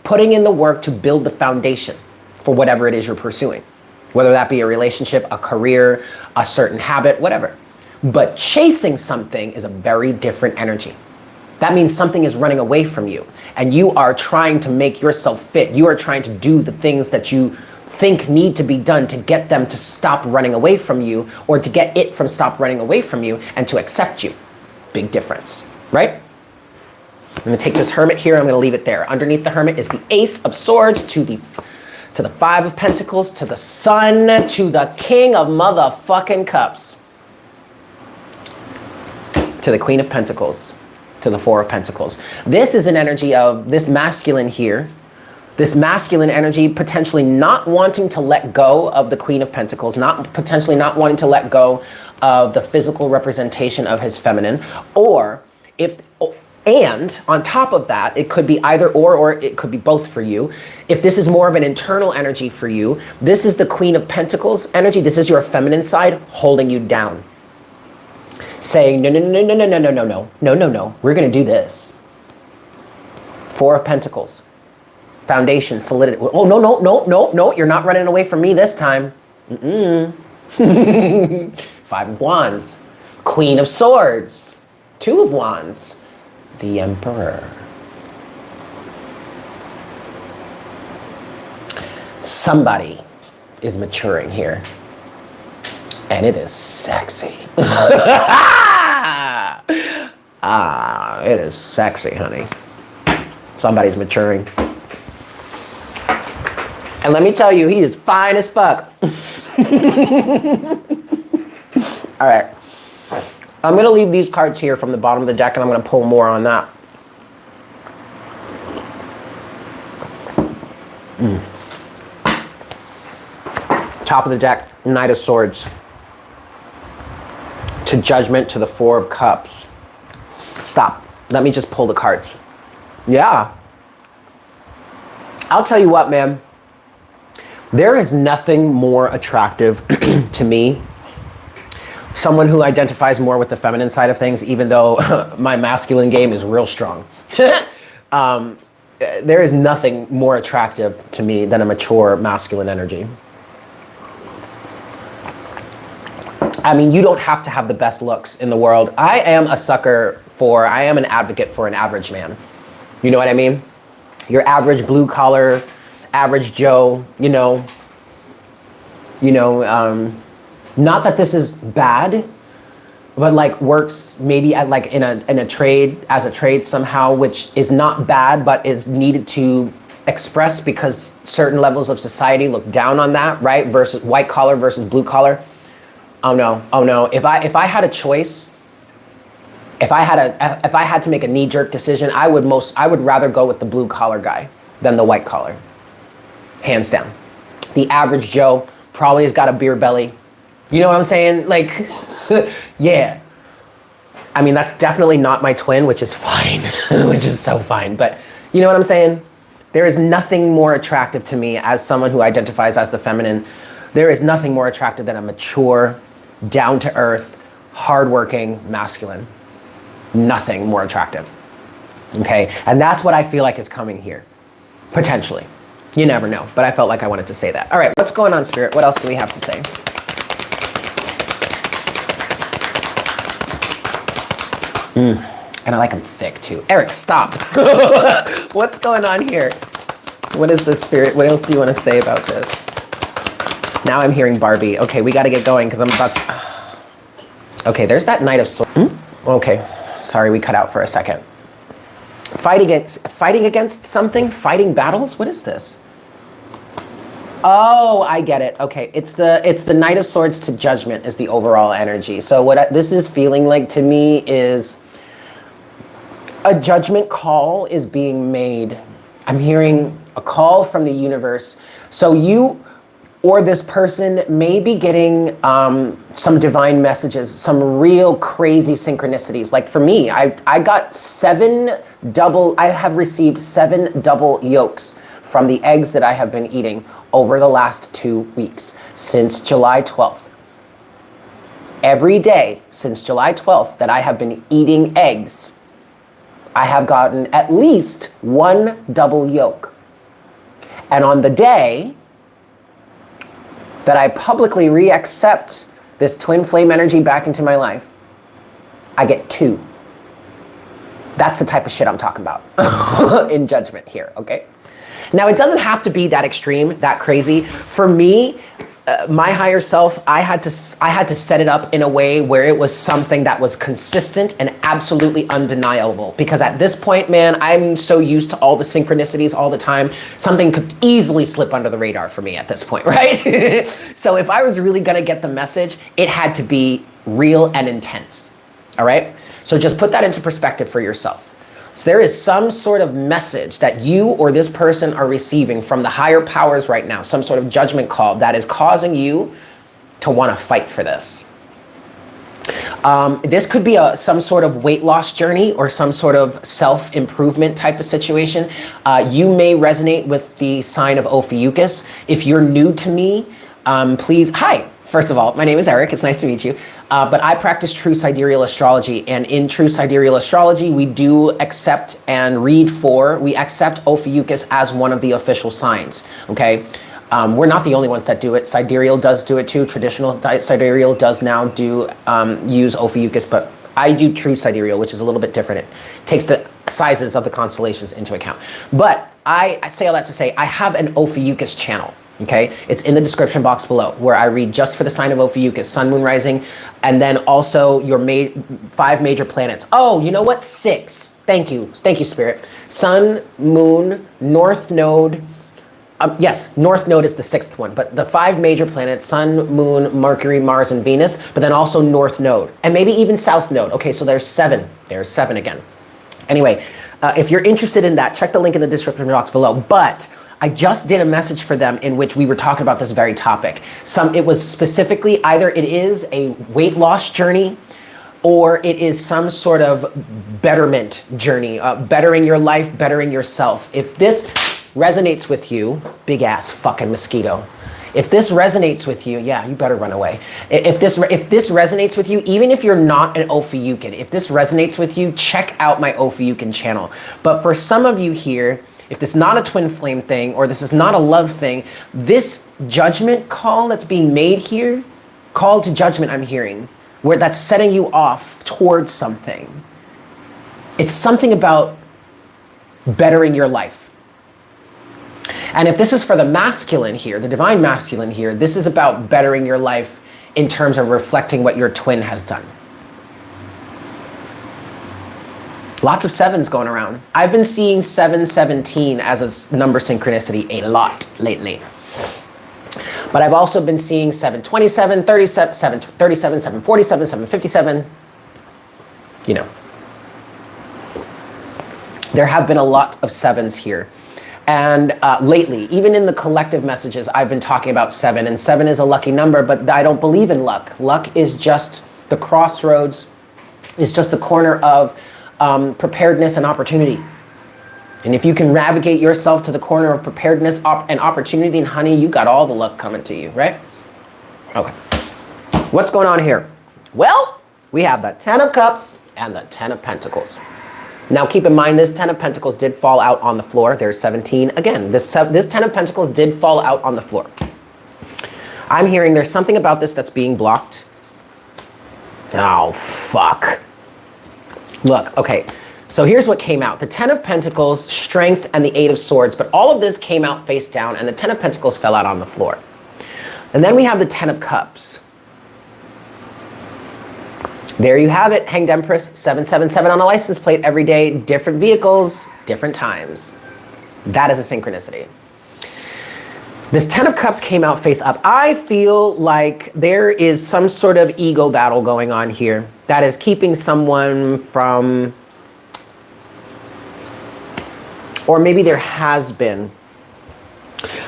putting in the work to build the foundation for whatever it is you're pursuing. Whether that be a relationship, a career, a certain habit, whatever. But chasing something is a very different energy. That means something is running away from you and you are trying to make yourself fit. You are trying to do the things that you think need to be done to get them to stop running away from you, or to get it from stop running away from you and to accept you. Big difference, right? I'm gonna take this hermit here, I'm gonna leave it there. Underneath the hermit is the Ace of Swords to the Five of Pentacles, to the Sun, to the King of motherfucking Cups, to the Queen of Pentacles, to the Four of Pentacles. This is an energy of this masculine here, this masculine energy potentially not wanting to let go of the Queen of Pentacles, potentially not wanting to let go of the physical representation of his feminine, and on top of that, it could be either or it could be both for you. If this is more of an internal energy for you, this is the Queen of Pentacles energy. This is your feminine side holding you down. Saying, no, we're gonna do this. Four of Pentacles. Foundation, solidity. Oh, no, you're not running away from me this time. Five of Wands. Queen of Swords. Two of Wands. The Emperor. Somebody is maturing here. And it is sexy. It is sexy, honey. Somebody's maturing. And let me tell you, he is fine as fuck. All right. I'm going to leave these cards here from the bottom of the deck, and I'm going to pull more on that. Top of the deck, Knight of Swords. To Judgment, to the Four of Cups. Stop. Let me just pull the cards. Yeah. I'll tell you what, man. There is nothing more attractive to me. Someone who identifies more with the feminine side of things, even though my masculine game is real strong. There is nothing more attractive to me than a mature masculine energy. I mean, you don't have to have the best looks in the world. I am an advocate for an average man. You know what I mean? Your average blue collar, average Joe, not that this is bad, but like works maybe at like in a trade, as a trade somehow, which is not bad, but is needed to express because certain levels of society look down on that, right? Versus white collar versus blue collar. Oh no. If I had a choice, if I had to make a knee-jerk decision, I would rather go with the blue collar guy than the white collar. Hands down. The average Joe probably has got a beer belly. You know what I'm saying? Like, yeah. I mean, that's definitely not my twin, which is fine, which is so fine. But you know what I'm saying? There is nothing more attractive to me as someone who identifies as the feminine. There is nothing more attractive than a mature, down-to-earth, hardworking masculine. Nothing more attractive. Okay? And that's what I feel like is coming here. Potentially. You never know. But I felt like I wanted to say that. All right, what's going on, Spirit? What else do we have to say? And I like them thick, too. Eric, stop. What's going on here? What is this, Spirit? What else do you want to say about this? Now I'm hearing Barbie. Okay, we got to get going because I'm about to... Okay, there's that Knight of Swords. Okay, sorry, we cut out for a second. Fighting against something? Fighting battles? What is this? Oh, I get it. Okay, it's the Knight of Swords to Judgment is the overall energy. So what this is feeling like to me is a judgment call is being made. I'm hearing a call from the universe. So you or this person may be getting some divine messages, some real crazy synchronicities. Like for me, I have received 7 double yolks from the eggs that I have been eating over the last 2 weeks, since July 12th. Every day since July 12th that I have been eating eggs, I have gotten at least 1 double yolk. And on the day that I publicly reaccept this twin flame energy back into my life, I get 2. That's the type of shit I'm talking about in judgment here, okay? Now, it doesn't have to be that extreme, that crazy. For me, my higher self, I had to set it up in a way where it was something that was consistent and absolutely undeniable. Because at this point, man, I'm so used to all the synchronicities all the time. Something could easily slip under the radar for me at this point, right? So if I was really gonna get the message, it had to be real and intense, all right? So just put that into perspective for yourself. So there is some sort of message that you or this person are receiving from the higher powers right now, some sort of judgment call that is causing you to want to fight for this. This could be some sort of weight loss journey or some sort of self-improvement type of situation. You may resonate with the sign of Ophiuchus. If you're new to me, please, hi. First of all, my name is Eric. It's nice to meet you. But I practice true sidereal astrology. And in true sidereal astrology, we do accept and we accept Ophiuchus as one of the official signs, okay? We're not the only ones that do it. Sidereal does do it too. Traditional sidereal does now use Ophiuchus, but I do true sidereal, which is a little bit different. It takes the sizes of the constellations into account. But I say all that to say, I have an Ophiuchus channel. Okay, it's in the description box below where I read just for the sign of Ophiuchus, sun, moon, rising, and then also your 5 major planets. Oh, you know what? 6. Thank you, Spirit. Sun, moon, north node. Yes, north node is the 6th one, but the 5 major planets, sun, moon, Mercury, Mars, and Venus, but then also north node, and maybe even south node. Okay, so there's 7. There's 7 again. Anyway, if you're interested in that, check the link in the description box below. But I just did a message for them in which we were talking about this very topic. It was specifically either it is a weight loss journey or it is some sort of betterment journey, bettering your life, bettering yourself. If this resonates with you, big ass fucking mosquito. If this resonates with you, yeah, you better run away. If this resonates with you, even if you're not an Ophiucan, if this resonates with you, check out my Ophiucan channel. But for some of you here, if this is not a twin flame thing or this is not a love thing, this judgment call that's being made here, call to judgment I'm hearing, where that's setting you off towards something. It's something about bettering your life. And if this is for the masculine here, the divine masculine here, this is about bettering your life in terms of reflecting what your twin has done. Lots of sevens going around. I've been seeing 717 as a number synchronicity a lot lately. But I've also been seeing 727, 37, 737, 747, 757. You know. There have been a lot of sevens here. And lately, even in the collective messages, I've been talking about 7. And 7 is a lucky number, but I don't believe in luck. Luck is just the crossroads, is just the corner of preparedness and opportunity. And if you can navigate yourself to the corner of preparedness and opportunity, then honey, you got all the luck coming to you, right? Okay. What's going on here? Well, we have the 10 of Cups and the 10 of Pentacles. Now keep in mind, this 10 of Pentacles did fall out on the floor. There's 17. Again, this 10 of Pentacles did fall out on the floor. I'm hearing there's something about this that's being blocked. Oh, fuck. Look, okay. So here's what came out. The 10 of Pentacles, Strength, and the 8 of Swords. But all of this came out face down, and the 10 of Pentacles fell out on the floor. And then we have the 10 of Cups. There you have it, Hanged Empress, 777 on a license plate every day, different vehicles, different times. That is a synchronicity. This 10 of Cups came out face up. I feel like there is some sort of ego battle going on here that is keeping someone from, or maybe there has been.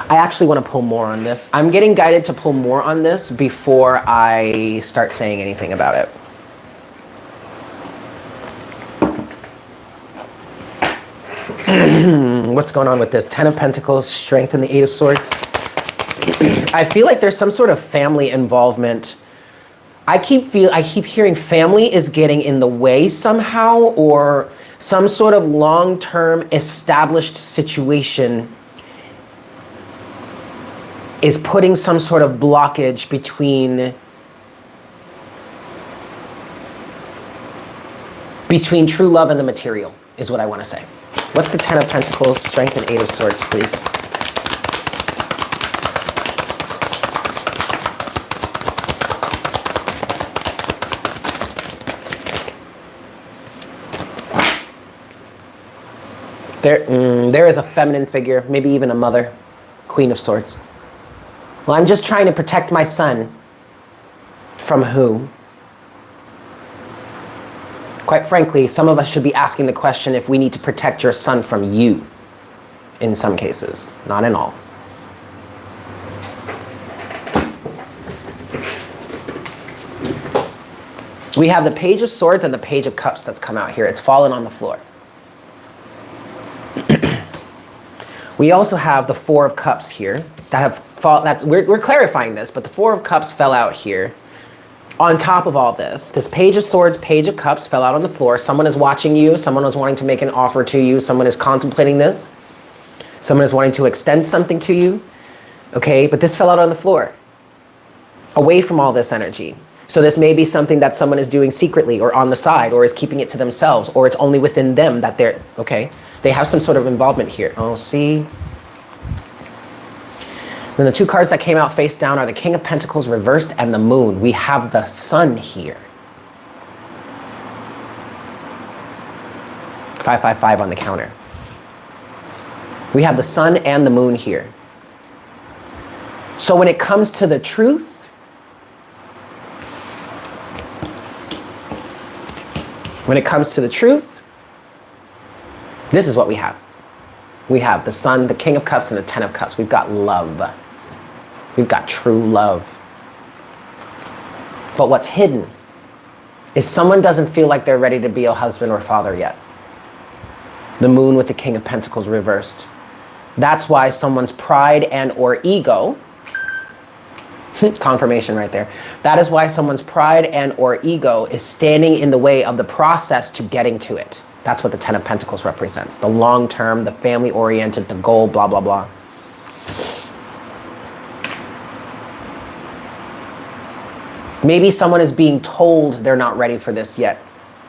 I actually want to pull more on this. I'm getting guided to pull more on this before I start saying anything about it. What's going on with this? 10 of Pentacles, Strength, and the 8 of Swords. I feel like there's some sort of family involvement. I keep hearing family is getting in the way somehow, or some sort of long-term established situation is putting some sort of blockage between true love and the material, is what I want to say. What's the 10 of Pentacles, Strength, and 8 of Swords, please? There is a feminine figure, maybe even a mother, Queen of Swords. Well, I'm just trying to protect my son. From who? Quite frankly, some of us should be asking the question if we need to protect your son from you. In some cases, not in all. We have the Page of Swords and the Page of Cups that's come out here. It's fallen on the floor. We also have the Four of Cups here that have fallen. We're clarifying this, but the Four of Cups fell out here. On top of all this Page of Swords, Page of Cups fell out on the floor. Someone is watching you. Someone is wanting to make an offer to you. Someone is contemplating this. Someone is wanting to extend something to you. Okay, but this fell out on the floor. Away from all this energy. So this may be something that someone is doing secretly or on the side, or is keeping it to themselves, or it's only within them that they're, okay? They have some sort of involvement here. Oh, see? Then the two cards that came out face down are the King of Pentacles reversed and the Moon. We have the Sun here. 555 on the counter. We have the Sun and the Moon here. So when it comes to the truth, this is what we have. We have the Sun, the King of Cups, and the Ten of Cups. We've got love. We've got true love. But what's hidden is someone doesn't feel like they're ready to be a husband or father yet. The Moon with the King of Pentacles reversed. That's why someone's pride and or ego, confirmation right there. That is why someone's pride and or ego is standing in the way of the process to getting to it. That's what the Ten of Pentacles represents. The long term, the family oriented, the goal, blah, blah, blah. Maybe someone is being told they're not ready for this yet.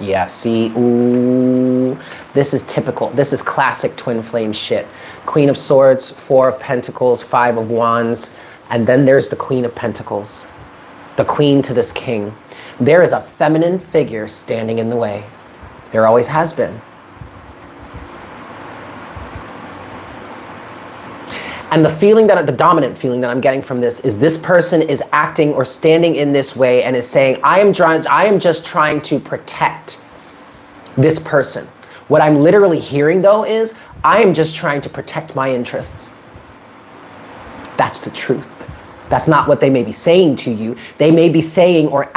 Yeah, see, ooh, this is typical. This is classic twin flame shit. Queen of Swords, Four of Pentacles, Five of Wands, and then there's the Queen of Pentacles, the queen to this king. There is a feminine figure standing in the way. There always has been. And the feeling that, the dominant feeling that I'm getting from this is this person is acting or standing in this way and is saying, I am just trying to protect this person. What I'm literally hearing though is, I am just trying to protect my interests. That's the truth. That's not what they may be saying to you. They may be saying or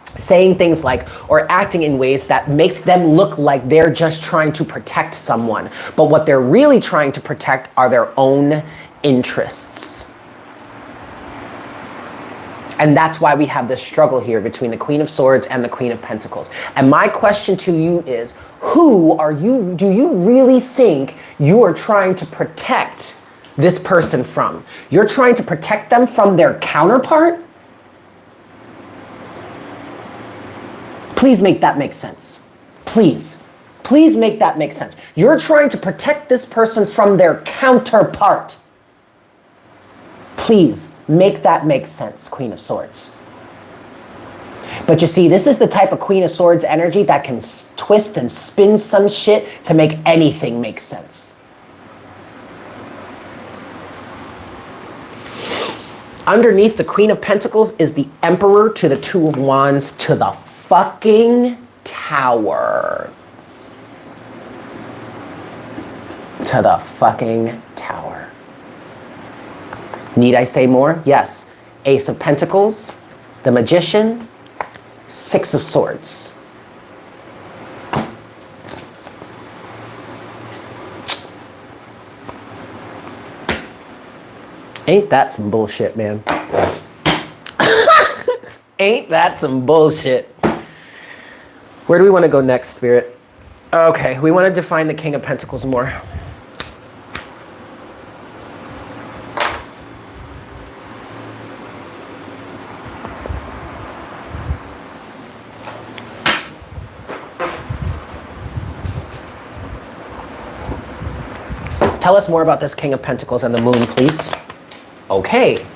saying things like, or acting in ways that makes them look like they're just trying to protect someone. But what they're really trying to protect are their own interests. And that's why we have this struggle here between the Queen of Swords and the Queen of Pentacles. And my question to you is, who are you, do you really think you are trying to protect this person from? You're trying to protect them from their counterpart? Please make that make sense. Please. Please make that make sense. You're trying to protect this person from their counterpart. Please make that make sense, Queen of Swords. But you see, this is the type of Queen of Swords energy that can twist and spin some shit to make anything make sense. Underneath the Queen of Pentacles is the Emperor to the Two of Wands to the fucking Tower. To the fucking Tower. Need I say more? Yes. Ace of Pentacles, the Magician, Six of Swords. Ain't that some bullshit, man? Ain't that some bullshit? Where do we want to go next, Spirit? Okay, we want to define the King of Pentacles more. Tell us more about this King of Pentacles and the Moon, please. Okay.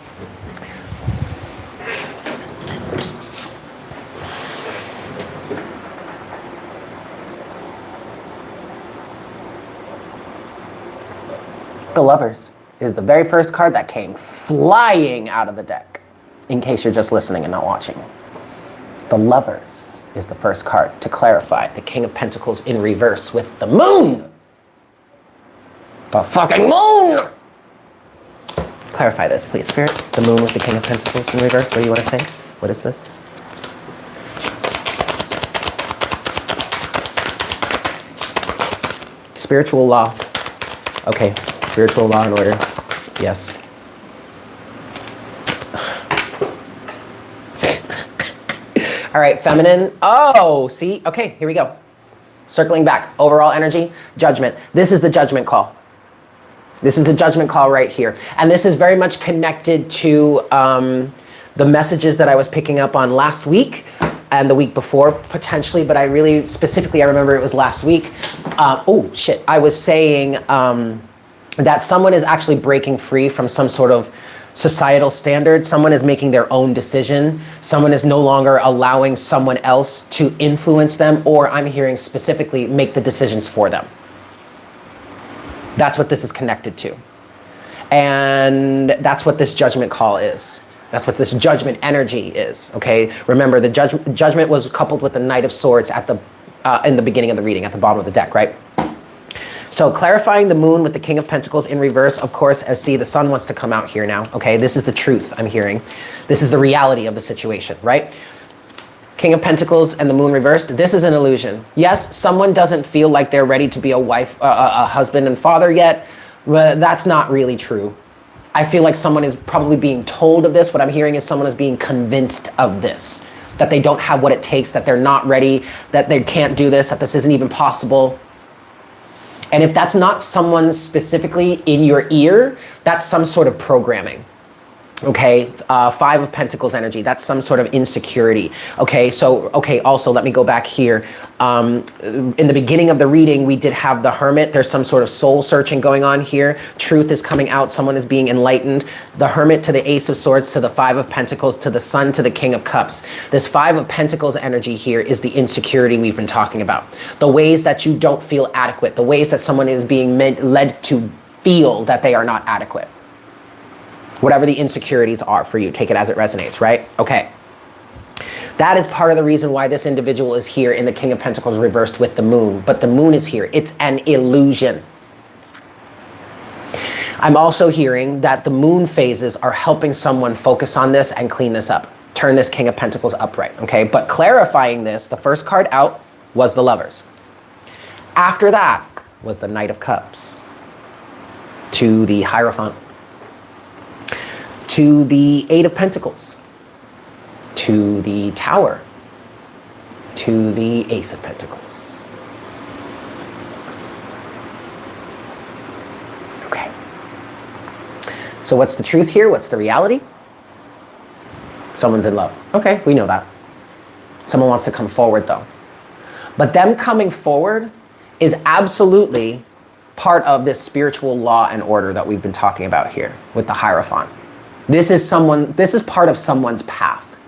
The Lovers is the very first card that came flying out of the deck, in case you're just listening and not watching. The Lovers is the first card to clarify the King of Pentacles in reverse with the Moon. The fucking Moon! Clarify this, please, Spirit. The Moon with the King of Pentacles in reverse. What do you want to say? What is this? Spiritual law. Okay, spiritual law and order. Yes. All right, feminine. Oh, see? Okay, here we go. Circling back. Overall energy, judgment. This is the judgment call. This is the judgment call right here. And this is very much connected to the messages that I was picking up on last week and the week before, potentially, but I really, specifically, I remember it was last week. Oh, shit. I was saying that someone is actually breaking free from some sort of societal standard. Someone is making their own decision. Someone is no longer allowing someone else to influence them, or I'm hearing specifically, make the decisions for them. That's what this is connected to. And that's what this judgment call is. That's what this judgment energy is, okay? Remember, the judgment was coupled with the Knight of Swords at the in the beginning of the reading, at the bottom of the deck, right? So clarifying the moon with the King of Pentacles in reverse, of course, as see the sun wants to come out here now. Okay, this is the truth I'm hearing. This is the reality of the situation, right? King of Pentacles and the moon reversed. This is an illusion. Yes, someone doesn't feel like they're ready to be a wife, a husband and father yet, but that's not really true. I feel like someone is probably being told of this. What I'm hearing is someone is being convinced of this, that they don't have what it takes, that they're not ready, that they can't do this, that this isn't even possible. And if that's not someone specifically in your ear, that's some sort of programming. Okay, Five of Pentacles energy, that's some sort of insecurity. Okay, so, okay, also let me go back here. In the beginning of the reading, we did have the Hermit. There's some sort of soul searching going on here. Truth is coming out, someone is being enlightened. The Hermit to the Ace of Swords, to the Five of Pentacles, to the Sun, to the King of Cups. This Five of Pentacles energy here is the insecurity we've been talking about. The ways that you don't feel adequate, the ways that someone is being led to feel that they are not adequate. Whatever the insecurities are for you, take it as it resonates, right? Okay. That is part of the reason why this individual is here in the King of Pentacles reversed with the moon. But the moon is here. It's an illusion. I'm also hearing that the moon phases are helping someone focus on this and clean this up. Turn this King of Pentacles upright, okay? But clarifying this, the first card out was the Lovers. After that was the Knight of Cups to the Hierophant, to the Eight of Pentacles, to the Tower, to the Ace of Pentacles. Okay. So what's the truth here? What's the reality? Someone's in love. Okay, we know that. Someone wants to come forward though. But them coming forward is absolutely part of this spiritual law and order that we've been talking about here with the Hierophant. This is part of someone's path.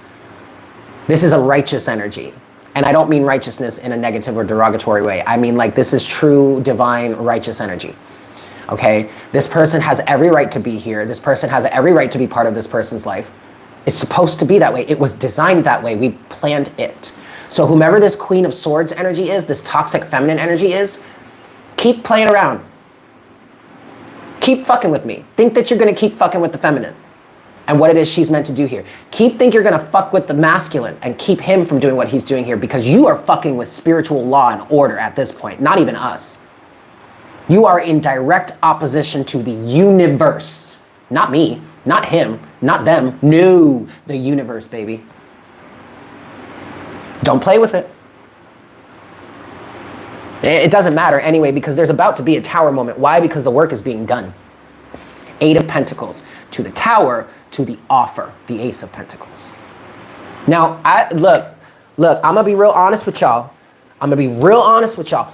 This is a righteous energy. And I don't mean righteousness in a negative or derogatory way. I mean like this is true, divine, righteous energy. Okay? This person has every right to be here. This person has every right to be part of this person's life. It's supposed to be that way. It was designed that way. We planned it. So whomever this Queen of Swords energy is, this toxic feminine energy is, keep playing around. Keep fucking with me. Think that you're going to keep fucking with the feminine and what it is she's meant to do here. Think you're gonna fuck with the masculine and keep him from doing what he's doing here, because you are fucking with spiritual law and order at this point, not even us. You are in direct opposition to the universe. Not me, not him, not them. No, the universe, baby. Don't play with it. It doesn't matter anyway, because there's about to be a Tower moment. Why? Because the work is being done. Eight of Pentacles to the Tower, to the Offer, the Ace of Pentacles. Now, look, I'm gonna be real honest with y'all.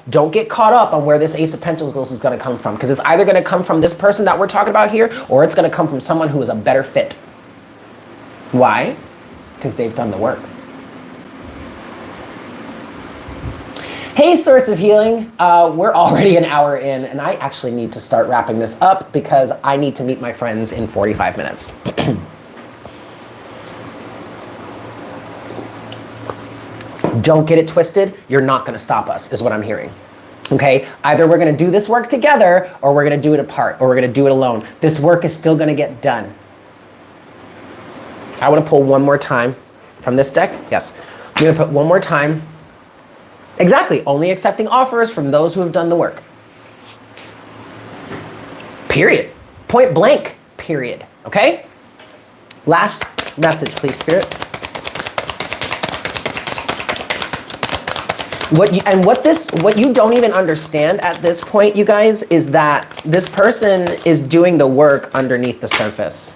Don't get caught up on where this Ace of Pentacles is gonna come from, because it's either gonna come from this person that we're talking about here, or it's gonna come from someone who is a better fit. Why? Because they've done the work. Hey, Source of Healing. We're already an hour in, and I actually need to start wrapping this up because I need to meet my friends in 45 minutes. Don't get it twisted. You're not going to stop us, is what I'm hearing. Okay? Either we're going to do this work together, or we're going to do it apart, or we're going to do it alone. This work is still going to get done. I want to pull one more time from this deck. Yes. I'm going to put one more time. Exactly. Only accepting offers from those who have done the work. Period. Point blank. Period. Okay? Last message, please, Spirit. What you don't even understand at this point, you guys, is that this person is doing the work underneath the surface.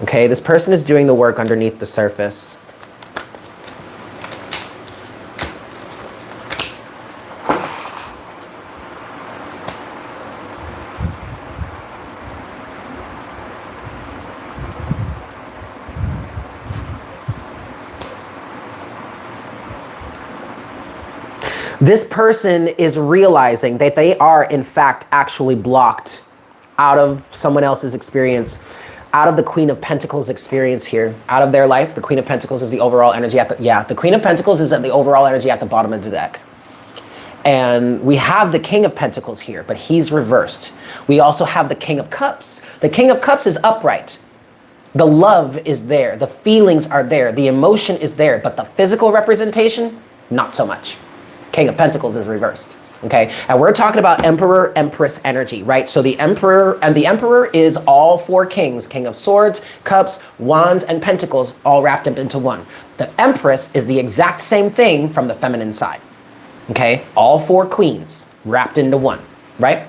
Okay? This person is doing the work underneath the surface. This person is realizing that they are, in fact, actually blocked out of someone else's experience, out of the Queen of Pentacles experience here, out of their life. The Queen of Pentacles is the overall energy at the Queen of Pentacles is at the overall energy at the bottom of the deck. And we have the King of Pentacles here, but he's reversed. We also have the King of Cups. The King of Cups is upright. The love is there. The feelings are there. The emotion is there. But the physical representation, not so much. King of Pentacles is reversed. Okay, and we're talking about Emperor, Empress energy, right? So the Emperor, and the Emperor is all four kings, King of Swords, Cups, Wands, and Pentacles, all wrapped up into one. The Empress is the exact same thing from the feminine side. Okay, all four queens wrapped into one, right?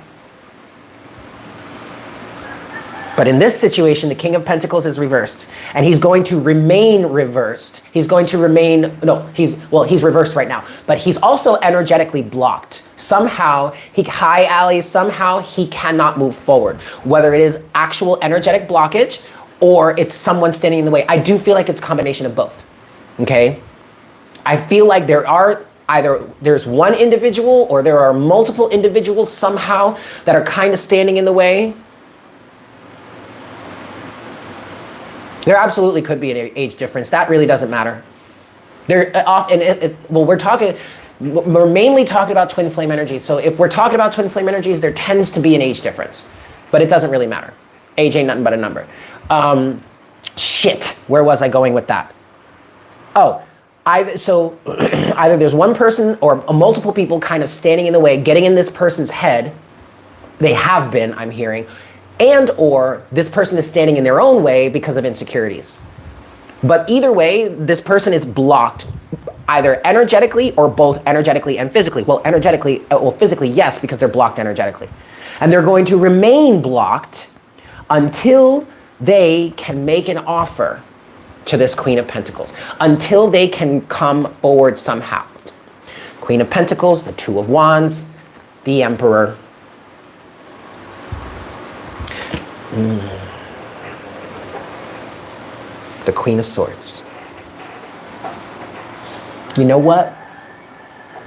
But in this situation, the King of Pentacles is reversed, and he's going to remain reversed. He's going to remain, no, he's reversed right now, but he's also energetically blocked. Somehow, hi Allie, somehow he cannot move forward. Whether it is actual energetic blockage or it's someone standing in the way. I do feel like it's a combination of both, okay? I feel like there's one individual or there are multiple individuals somehow that are kind of standing in the way. There absolutely could be an age difference. That really doesn't matter. We're mainly talking about twin flame energies. So if we're talking about twin flame energies, there tends to be an age difference, but it doesn't really matter. Age ain't nothing but a number. Where was I going with that? Oh, so either there's one person or multiple people kind of standing in the way, getting in this person's head. They have been, I'm hearing. And or this person is standing in their own way because of insecurities. But either way, this person is blocked either energetically or both energetically and physically. Well, physically, yes, because they're blocked energetically. And they're going to remain blocked until they can make an offer to this Queen of Pentacles, until they can come forward somehow. Queen of Pentacles, the Two of Wands, the Emperor. The Queen of Swords. You know what?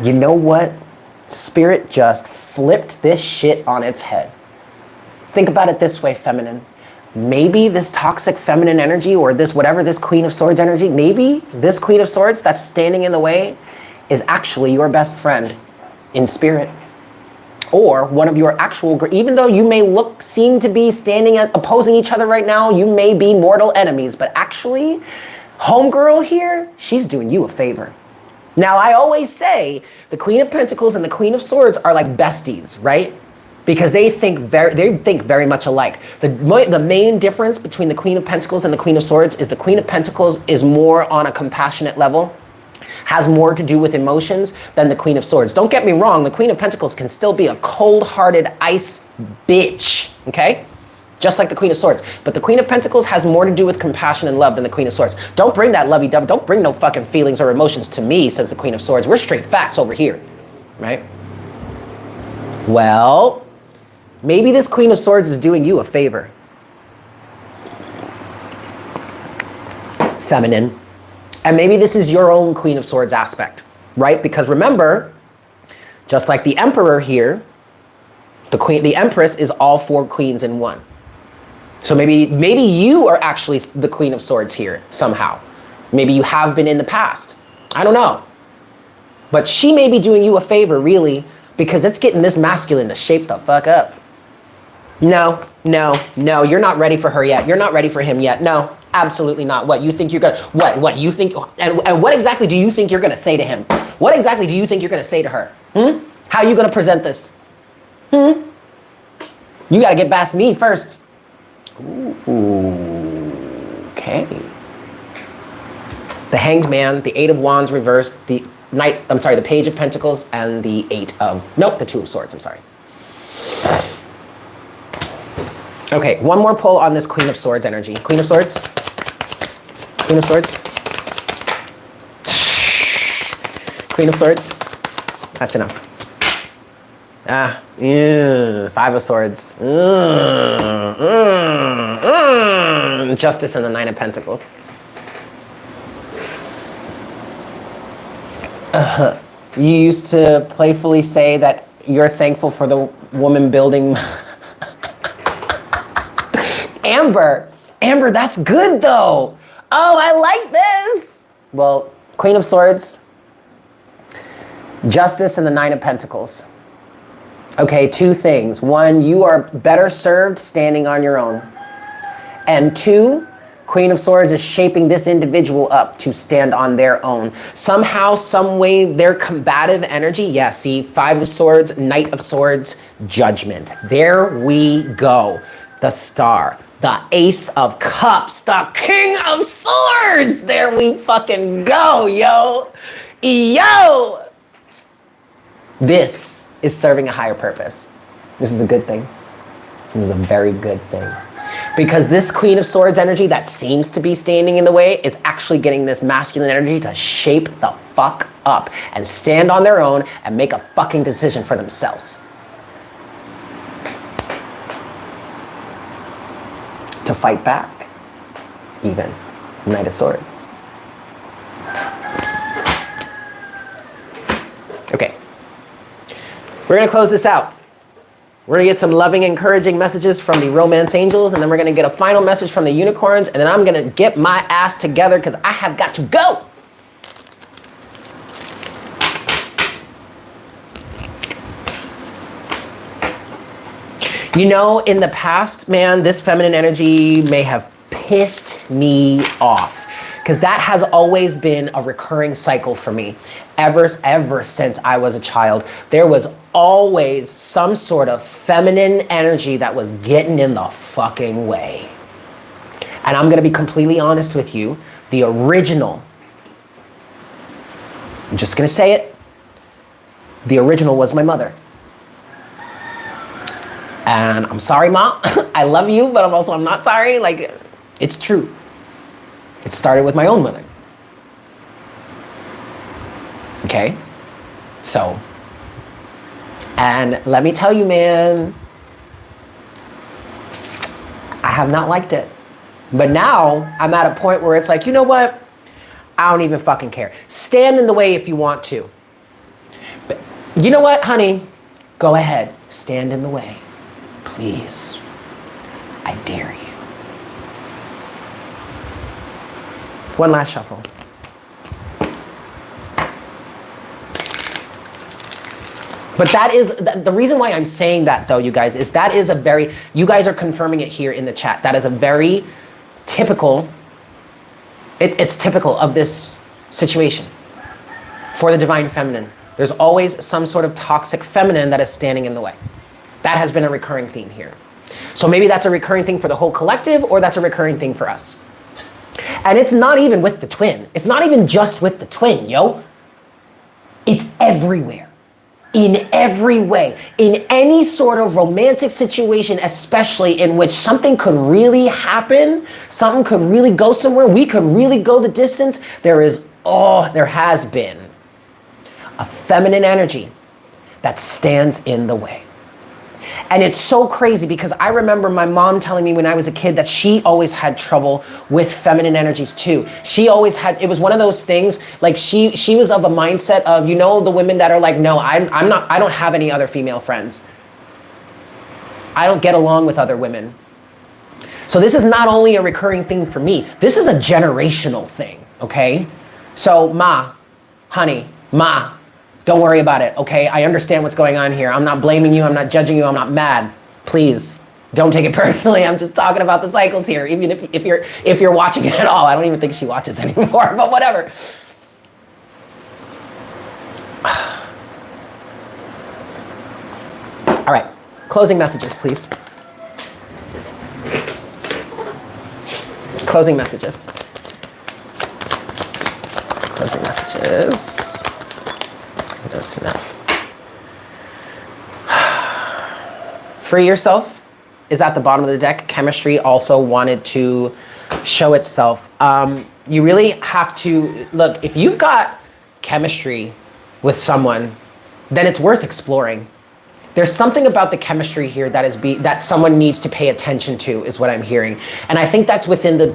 You know what? Spirit just flipped this shit on its head. Think about it this way, feminine. Maybe this toxic feminine energy or this Queen of Swords energy, maybe this Queen of Swords that's standing in the way is actually your best friend in spirit. Or one of your actual, even though you may seem to be opposing each other right now, you may be mortal enemies, but actually, homegirl here, she's doing you a favor. Now, I always say the Queen of Pentacles and the Queen of Swords are like besties, right? Because they think very much alike. The main difference between the Queen of Pentacles and the Queen of Swords is the Queen of Pentacles is more on a compassionate level, has more to do with emotions than the Queen of Swords. Don't get me wrong, the Queen of Pentacles can still be a cold-hearted ice bitch, okay? Just like the Queen of Swords. But the Queen of Pentacles has more to do with compassion and love than the Queen of Swords. Don't bring that lovey-dovey, don't bring no fucking feelings or emotions to me, says the Queen of Swords. We're straight facts over here, right? Well, maybe this Queen of Swords is doing you a favor. Feminine. And maybe this is your own Queen of Swords aspect, right? Because remember, just like the Emperor here, the Empress is all four queens in one. So maybe you are actually the Queen of Swords here somehow. Maybe you have been in the past. I don't know. But she may be doing you a favor, really, because it's getting this masculine to shape the fuck up. No, you're not ready for her yet. You're not ready for him yet. No, absolutely not. What, you think you're gonna, what you think, and what exactly do you think you're gonna say to him? What exactly do you think you're gonna say to her? How are you gonna present this? You gotta get past me first. Ooh, okay. The Hanged Man, the Eight of Wands reversed, the Page of Pentacles, and the the Two of Swords, I'm sorry. Okay, one more pull on this Queen of Swords energy. Queen of Swords. Queen of Swords. Queen of Swords. That's enough. Five of Swords. Justice and the Nine of Pentacles. You used to playfully say that you're thankful for the woman building. Amber, that's good though. Oh, I like this. Well, Queen of Swords, Justice and the Nine of Pentacles. Okay, two things. One, you are better served standing on your own. And two, Queen of Swords is shaping this individual up to stand on their own. Somehow, some way, their combative energy, yeah, see, Five of Swords, Knight of Swords, Judgment. There we go. The Star, the Ace of Cups, the King of Swords. There we fucking go, yo. Yo. This is serving a higher purpose. This is a good thing. This is a very good thing. Because this Queen of Swords energy that seems to be standing in the way is actually getting this masculine energy to shape the fuck up and stand on their own and make a fucking decision for themselves. To fight back, even. Knight of Swords. Okay. We're gonna close this out. We're gonna get some loving, encouraging messages from the romance angels, and then we're gonna get a final message from the unicorns, and then I'm gonna get my ass together because I have got to go. You know, in the past, man, this feminine energy may have pissed me off because that has always been a recurring cycle for me. Ever since I was a child, there was always some sort of feminine energy that was getting in the fucking way. And I'm gonna be completely honest with you, the original, I'm just gonna say it, the original was my mother. And I'm sorry, Ma, I love you, but I'm not sorry, like, it's true. It started with my own mother. Okay? So, and let me tell you, man, I have not liked it. But now I'm at a point where it's like, you know what? I don't even fucking care. Stand in the way if you want to. But you know what, honey? Go ahead. Stand in the way. Please. I dare you. One last shuffle. But that is, the reason why I'm saying that though, you guys, is that is a very, you guys are confirming it here in the chat. That is a very typical, it's typical of this situation. For the divine feminine, there's always some sort of toxic feminine that is standing in the way. That has been a recurring theme here. So maybe that's a recurring thing for the whole collective, or that's a recurring thing for us. And it's not even with the twin. It's not even just with the twin, yo. It's everywhere. In every way. In any sort of romantic situation, especially in which something could really happen, something could really go somewhere, we could really go the distance, there has been a feminine energy that stands in the way. And it's so crazy because I remember my mom telling me when I was a kid that she always had trouble with feminine energies too. She always had, it was one of those things, like she was of a mindset of, you know, the women that are like, no, I don't have any other female friends. I don't get along with other women. So this is not only a recurring thing for me, this is a generational thing, okay? So Ma, honey, Ma, don't worry about it, okay? I understand what's going on here. I'm not blaming you, I'm not judging you, I'm not mad. Please, don't take it personally. I'm just talking about the cycles here, even if you're watching it at all. I don't even think she watches anymore, but whatever. All right, closing messages, please. Closing messages. Closing messages. That's enough. Free yourself is at the bottom of the deck. Chemistry also wanted to show itself. You really have to, look, if you've got chemistry with someone, then it's worth exploring. There's something about the chemistry here that someone needs to pay attention to, is what I'm hearing. And I think that's within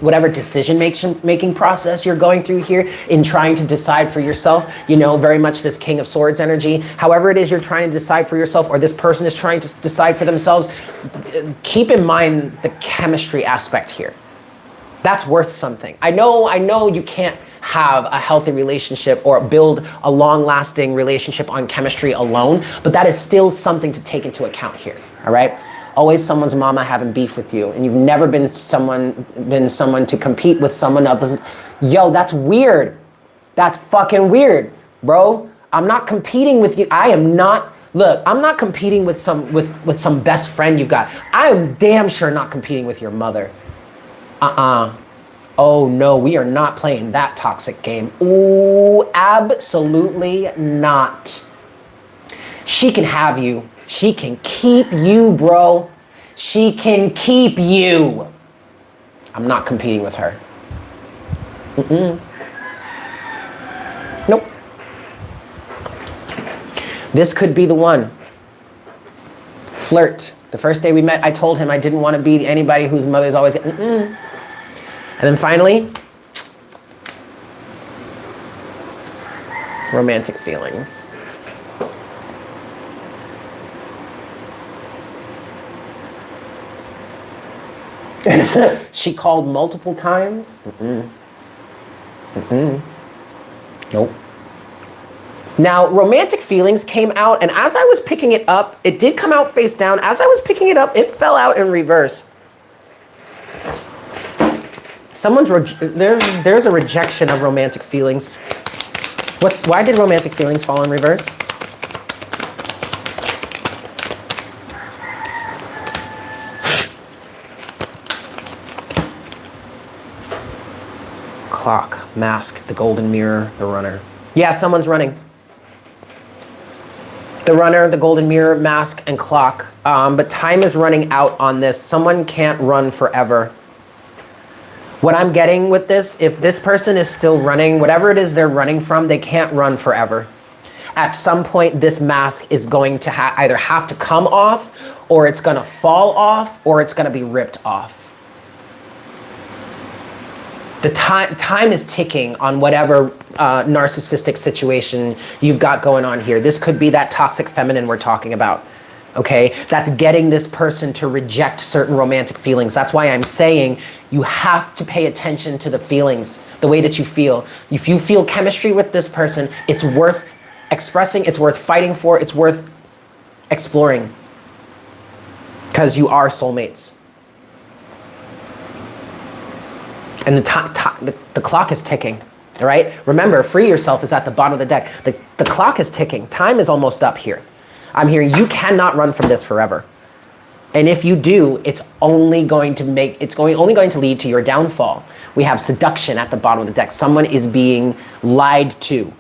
whatever decision making process you're going through here in trying to decide for yourself, you know, very much this King of Swords energy. However it is you're trying to decide for yourself, or this person is trying to decide for themselves, keep in mind the chemistry aspect here. That's worth something. I know you can't have a healthy relationship or build a long-lasting relationship on chemistry alone, but that is still something to take into account here, all right? Always someone's mama having beef with you, and you've never been someone to compete with someone else. Yo, that's weird. That's fucking weird, bro. I'm not competing with you. I'm not competing with some best friend you've got. I am damn sure not competing with your mother. Oh no, we are not playing that toxic game. Ooh, absolutely not. She can have you. She can keep you, bro. She can keep you. I'm not competing with her. Nope. This could be the one. Flirt. The first day we met, I told him I didn't want to be anybody whose mother's always... And then finally, romantic feelings. She called multiple times. Nope. Now, romantic feelings came out, and as I was picking it up, it did come out face down. As I was picking it up, it fell out in reverse. There's a rejection of romantic feelings. Why did romantic feelings fall in reverse? Clock, mask, the golden mirror, the runner. Yeah, someone's running. The runner, the golden mirror, mask, and clock. But time is running out on this. Someone can't run forever. What I'm getting with this, if this person is still running, whatever it is they're running from, they can't run forever. At some point, this mask is going to either have to come off, or it's going to fall off, or it's going to be ripped off. The time is ticking on whatever narcissistic situation you've got going on here. This could be that toxic feminine we're talking about. Okay, that's getting this person to reject certain romantic feelings. That's why I'm saying you have to pay attention to the feelings, the way that you feel. If you feel chemistry with this person, it's worth expressing, it's worth fighting for, it's worth exploring. Because you are soulmates. And the clock is ticking, all right? Remember, free yourself is at the bottom of the deck. The clock is ticking. Time is almost up here. I'm hearing you cannot run from this forever. And if you do, it's only going to lead to your downfall. We have seduction at the bottom of the deck. Someone is being lied to.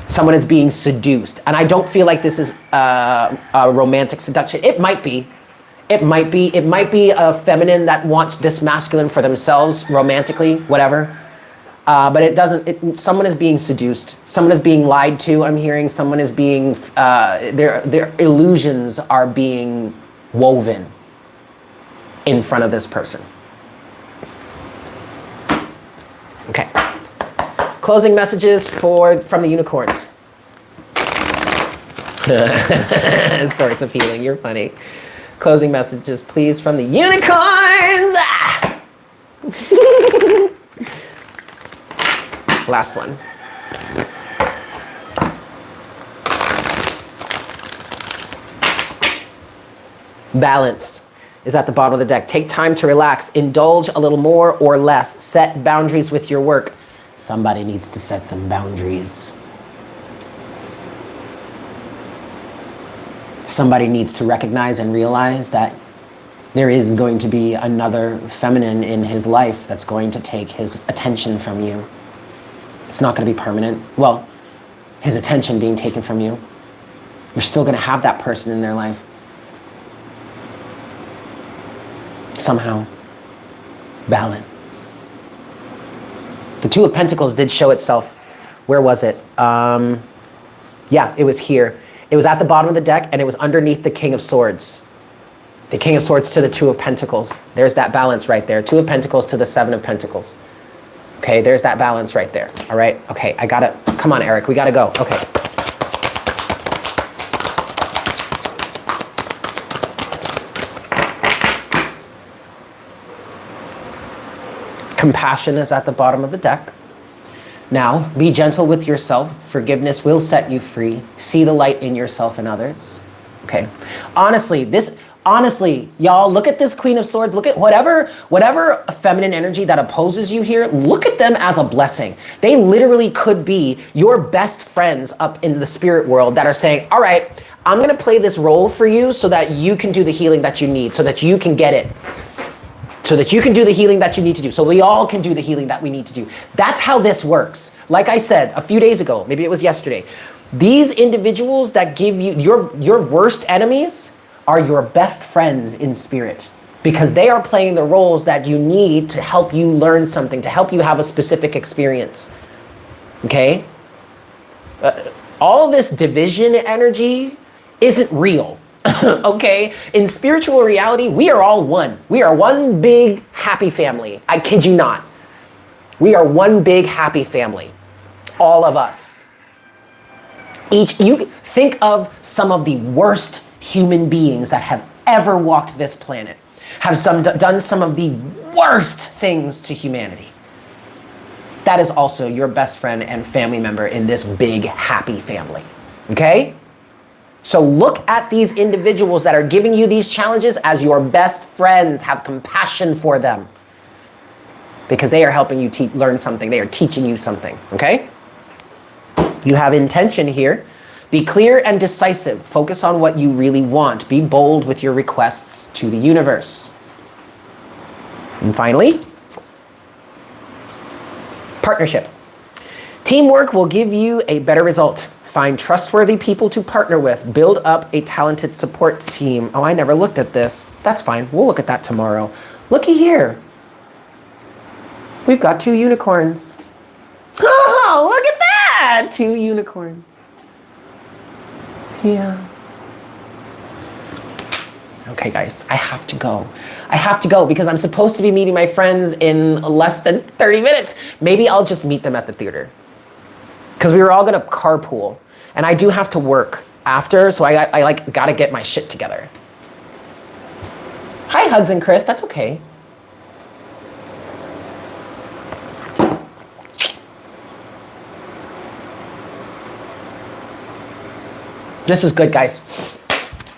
Someone is being seduced. And I don't feel like this is a romantic seduction. It might be. It might be a feminine that wants this masculine for themselves romantically, whatever. But it doesn't, someone is being seduced. Someone is being lied to. I'm hearing someone is being, their illusions are being woven in front of this person. Okay. Closing messages from the unicorns. Source of healing, you're funny. Closing messages, please, from the unicorns. Last one. Balance is at the bottom of the deck. Take time to relax. Indulge a little more or less. Set boundaries with your work. Somebody needs to set some boundaries. Somebody needs to recognize and realize that there is going to be another feminine in his life that's going to take his attention from you. It's not going to be permanent. Well, his attention being taken from you. You're still going to have that person in their life. Somehow. Balance. The Two of Pentacles did show itself. Where was it? Yeah, it was here. It was at the bottom of the deck, and it was underneath the King of Swords. The King of Swords to the Two of Pentacles. There's that balance right there. Two of Pentacles to the Seven of Pentacles. Okay, there's that balance right there. All right, okay, I gotta, come on, Eric, we gotta go. Okay. Compassion is at the bottom of the deck. Now, be gentle with yourself. Forgiveness will set you free. See the light in yourself and others. Okay. Honestly, y'all, look at this Queen of Swords. Look at whatever feminine energy that opposes you here. Look at them as a blessing. They literally could be your best friends up in the spirit world that are saying, all right, I'm going to play this role for you so that you can do the healing that you need, so that you can get it. So that you can do the healing that you need to do. So we all can do the healing that we need to do. That's how this works. Like I said a few days ago, maybe it was yesterday, these individuals that give you, your worst enemies are your best friends in spirit, because they are playing the roles that you need to help you learn something, to help you have a specific experience. Okay? All this division energy isn't real. Okay? In spiritual reality, we are all one. We are one big happy family. I kid you not. We are one big happy family. All of us. You think of some of the worst human beings that have ever walked this planet, have done some of the worst things to humanity. That is also your best friend and family member in this big happy family. Okay? So look at these individuals that are giving you these challenges as your best friends. Have compassion for them, because they are helping you learn something. They are teaching you something, okay? You have intention here. Be clear and decisive. Focus on what you really want. Be bold with your requests to the universe. And finally, partnership. Teamwork will give you a better result. Find trustworthy people to partner with. Build up a talented support team. Oh, I never looked at this. That's fine. We'll look at that tomorrow. Looky here. We've got 2 unicorns. Oh, look at that! 2 unicorns. Yeah. Okay, guys, I have to go. I have to go because I'm supposed to be meeting my friends in less than 30 minutes. Maybe I'll just meet them at the theater, because we were all gonna carpool, and I do have to work after, so I like gotta get my shit together. Hi, Hugs and Chris, that's okay. This is good, guys.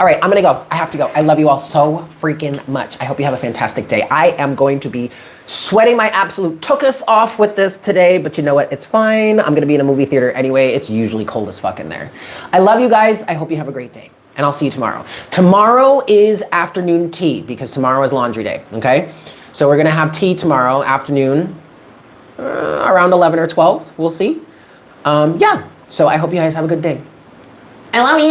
All right, I'm gonna go. I have to go. I love you all so freaking much. I hope you have a fantastic day. I am going to be sweating my absolute tuchus off with this today, but you know what? It's fine. I'm gonna be in a movie theater anyway. It's usually cold as fuck in there. I love you guys. I hope you have a great day, and I'll see you tomorrow. Tomorrow is afternoon tea, because tomorrow is laundry day, okay? So we're gonna have tea tomorrow afternoon, around 11 or 12, we'll see. Yeah, so I hope you guys have a good day. I love you.